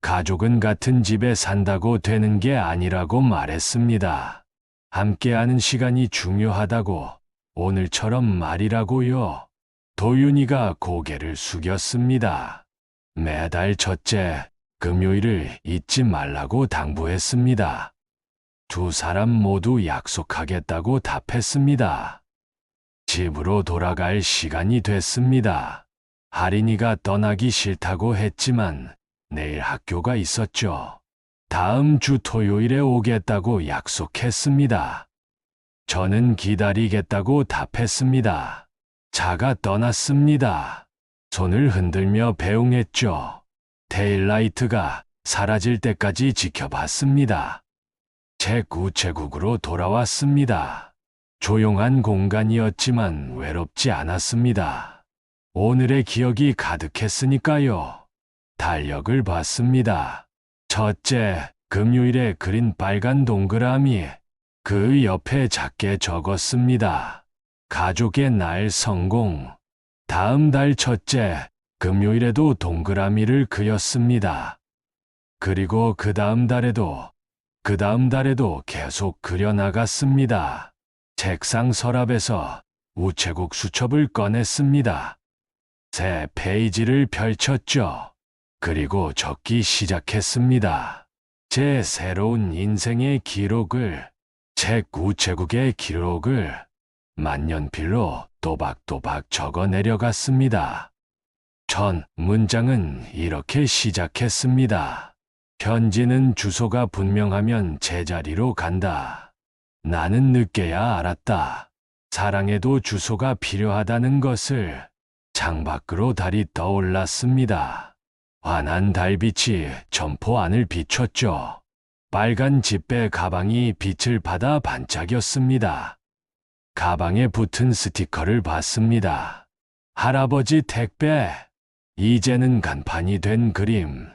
가족은 같은 집에 산다고 되는 게 아니라고 말했습니다. 함께하는 시간이 중요하다고, 오늘처럼 말이라고요. 도윤이가 고개를 숙였습니다. 매달 첫째 금요일을 잊지 말라고 당부했습니다. 두 사람 모두 약속하겠다고 답했습니다. 집으로 돌아갈 시간이 됐습니다. 할인이가 떠나기 싫다고 했지만 내일 학교가 있었죠. 다음 주 토요일에 오겠다고 약속했습니다. 저는 기다리겠다고 답했습니다. 차가 떠났습니다. 손을 흔들며 배웅했죠. 테일라이트가 사라질 때까지 지켜봤습니다. 제 우체국으로 돌아왔습니다. 조용한 공간이었지만 외롭지 않았습니다. 오늘의 기억이 가득했으니까요. 달력을 봤습니다. 첫째, 금요일에 그린 빨간 동그라미. 그 옆에 작게 적었습니다. 가족의 날 성공. 다음 달 첫째, 금요일에도 동그라미를 그렸습니다. 그리고 그 다음 달에도 계속 그려나갔습니다. 책상 서랍에서 우체국 수첩을 꺼냈습니다. 새 페이지를 펼쳤죠. 그리고 적기 시작했습니다. 제 새로운 인생의 기록을, 책 우체국의 기록을 만년필로 또박또박 적어 내려갔습니다. 첫 문장은 이렇게 시작했습니다. 편지는 주소가 분명하면 제자리로 간다. 나는 늦게야 알았다. 사랑에도 주소가 필요하다는 것을. 창밖으로 달이 떠올랐습니다. 환한 달빛이 점포 안을 비췄죠. 빨간 집배 가방이 빛을 받아 반짝였습니다. 가방에 붙은 스티커를 봤습니다. 할아버지 택배. 이제는 간판이 된 그림.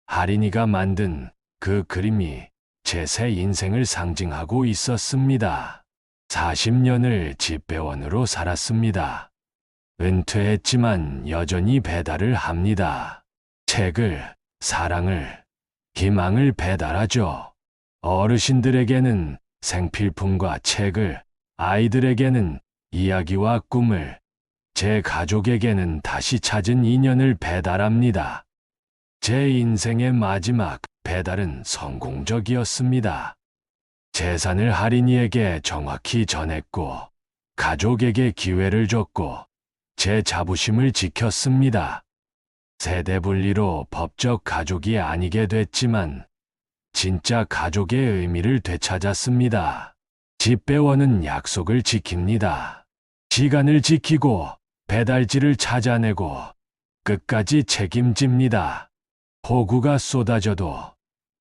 할인이가 만든 그 그림이 제 새 인생을 상징하고 있었습니다. 40년을 집배원으로 살았습니다. 은퇴했지만 여전히 배달을 합니다. 책을, 사랑을, 희망을 배달하죠. 어르신들에게는 생필품과 책을, 아이들에게는 이야기와 꿈을, 제 가족에게는 다시 찾은 인연을 배달합니다. 제 인생의 마지막 배달은 성공적이었습니다. 재산을 할인이에게 정확히 전했고, 가족에게 기회를 줬고, 제 자부심을 지켰습니다. 세대 분리로 법적 가족이 아니게 됐지만, 진짜 가족의 의미를 되찾았습니다. 집배원은 약속을 지킵니다. 시간을 지키고, 배달지를 찾아내고, 끝까지 책임집니다. 폭우가 쏟아져도,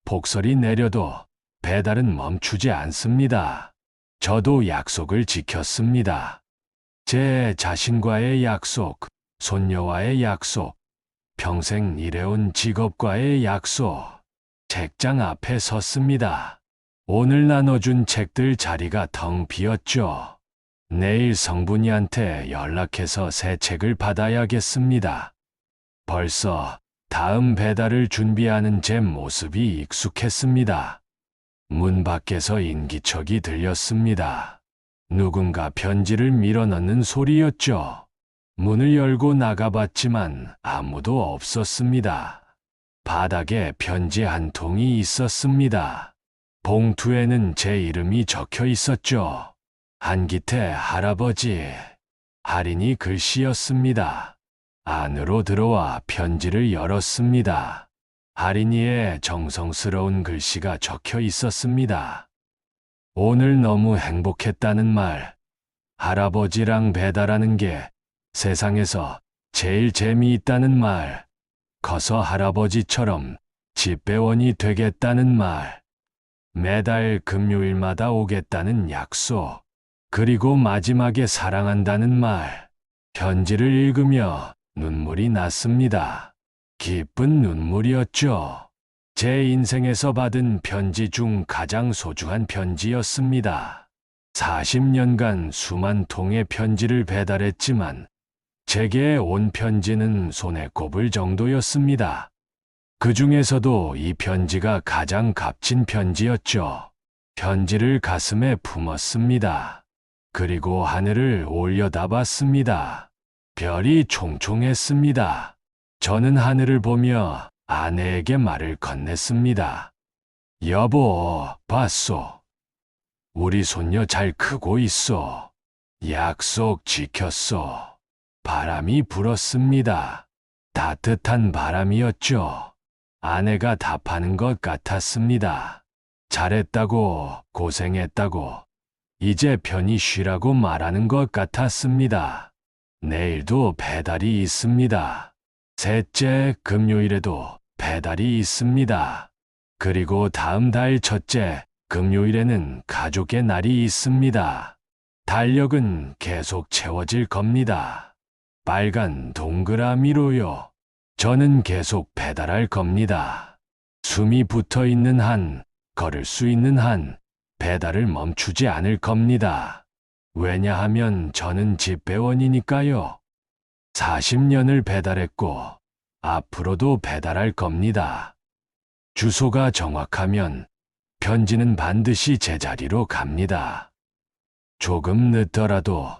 폭설이 내려도, 배달은 멈추지 않습니다. 저도 약속을 지켰습니다. 제 자신과의 약속, 손녀와의 약속, 평생 일해온 직업과의 약속. 책장 앞에 섰습니다. 오늘 나눠준 책들 자리가 텅 비었죠. 내일 성분이한테 연락해서 새 책을 받아야겠습니다. 벌써 다음 배달을 준비하는 제 모습이 익숙했습니다. 문 밖에서 인기척이 들렸습니다. 누군가 편지를 밀어넣는 소리였죠. 문을 열고 나가봤지만 아무도 없었습니다. 바닥에 편지 한 통이 있었습니다. 봉투에는 제 이름이 적혀 있었죠. 한기태 할아버지. 할인이 글씨였습니다. 안으로 들어와 편지를 열었습니다. 할인이의 정성스러운 글씨가 적혀 있었습니다. 오늘 너무 행복했다는 말. 할아버지랑 배달하는 게 세상에서 제일 재미있다는 말. 커서 할아버지처럼 집배원이 되겠다는 말. 매달 금요일마다 오겠다는 약속. 그리고 마지막에 사랑한다는 말. 편지를 읽으며 눈물이 났습니다. 기쁜 눈물이었죠. 제 인생에서 받은 편지 중 가장 소중한 편지였습니다. 40년간 수만 통의 편지를 배달했지만 제게 온 편지는 손에 꼽을 정도였습니다. 그 중에서도 이 편지가 가장 값진 편지였죠. 편지를 가슴에 품었습니다. 그리고 하늘을 올려다봤습니다. 별이 총총했습니다. 저는 하늘을 보며 아내에게 말을 건넸습니다. 여보, 봤소? 우리 손녀 잘 크고 있어. 약속 지켰어. 바람이 불었습니다. 따뜻한 바람이었죠. 아내가 답하는 것 같았습니다. 잘했다고, 고생했다고, 이제 편히 쉬라고 말하는 것 같았습니다. 내일도 배달이 있습니다. 셋째, 금요일에도 배달이 있습니다. 그리고 다음 달 첫째, 금요일에는 가족의 날이 있습니다. 달력은 계속 채워질 겁니다. 빨간 동그라미로요. 저는 계속 배달할 겁니다. 숨이 붙어 있는 한, 걸을 수 있는 한, 배달을 멈추지 않을 겁니다. 왜냐하면 저는 집배원이니까요. 40년을 배달했고, 앞으로도 배달할 겁니다. 주소가 정확하면 편지는 반드시 제자리로 갑니다. 조금 늦더라도,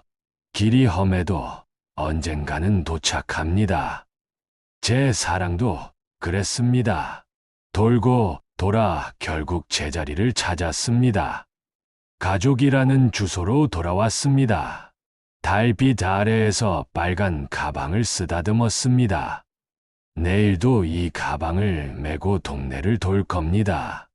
길이 험해도 언젠가는 도착합니다. 제 사랑도 그랬습니다. 돌고 돌아 결국 제자리를 찾았습니다. 가족이라는 주소로 돌아왔습니다. 달빛 아래에서 빨간 가방을 쓰다듬었습니다. 내일도 이 가방을 메고 동네를 돌 겁니다.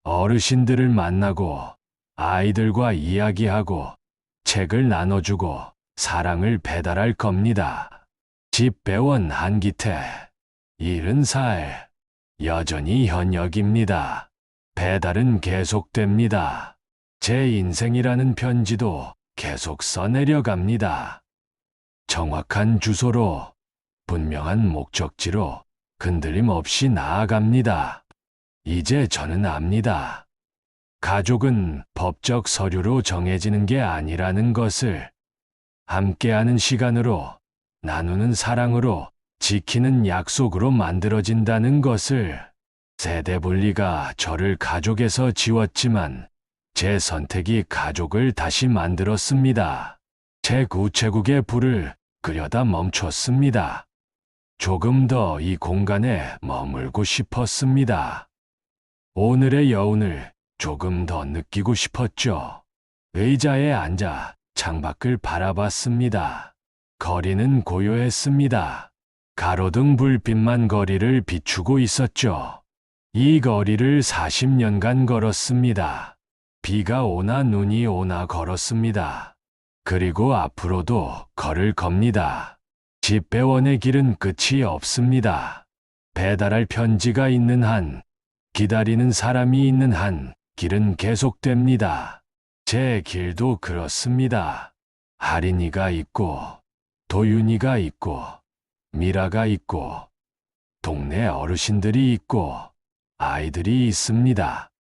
어르신들을 만나고 아이들과 이야기하고 책을 나눠주고 사랑을 배달할 겁니다. 집배원 한기태, 70살, 여전히 현역입니다. 배달은 계속됩니다. 제 인생이라는 편지도 계속 써내려갑니다. 정확한 주소로, 분명한 목적지로 흔들림 없이 나아갑니다. 이제 저는 압니다. 가족은 법적 서류로 정해지는 게 아니라는 것을, 함께하는 시간으로, 나누는 사랑으로, 지키는 약속으로 만들어진다는 것을. 세대 분리가 저를 가족에서 지웠지만 제 선택이 가족을 다시 만들었습니다. 제 우체국의 불을 끄려다 멈췄습니다. 조금 더 이 공간에 머물고 싶었습니다. 오늘의 여운을 조금 더 느끼고 싶었죠. 의자에 앉아 창밖을 바라봤습니다. 거리는 고요했습니다. 가로등 불빛만 거리를 비추고 있었죠. 이 거리를 40년간 걸었습니다. 비가 오나 눈이 오나 걸었습니다. 그리고 앞으로도 걸을 겁니다. 집배원의 길은 끝이 없습니다. 배달할 편지가 있는 한, 기다리는 사람이 있는 한, 길은 계속됩니다. 제 길도 그렇습니다. 할인이가 있고, 도윤이가 있고, 미라가 있고, 동네 어르신들이 있고, 아이들이 있습니다.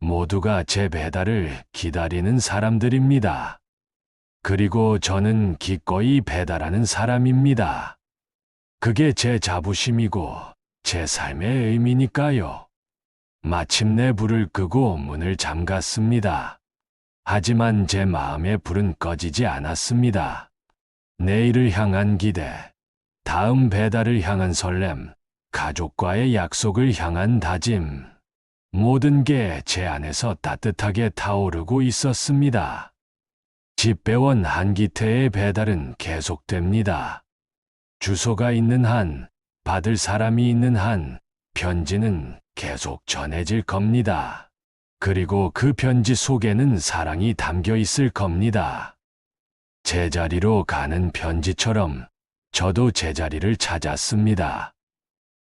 모두가 제 배달을 기다리는 사람들입니다. 그리고 저는 기꺼이 배달하는 사람입니다. 그게 제 자부심이고 제 삶의 의미니까요. 마침내 불을 끄고 문을 잠갔습니다. 하지만 제 마음의 불은 꺼지지 않았습니다. 내일을 향한 기대, 다음 배달을 향한 설렘, 가족과의 약속을 향한 다짐. 모든 게 제 안에서 따뜻하게 타오르고 있었습니다. 집배원 한기태의 배달은 계속됩니다. 주소가 있는 한, 받을 사람이 있는 한, 편지는 계속 전해질 겁니다. 그리고 그 편지 속에는 사랑이 담겨 있을 겁니다. 제자리로 가는 편지처럼 저도 제자리를 찾았습니다.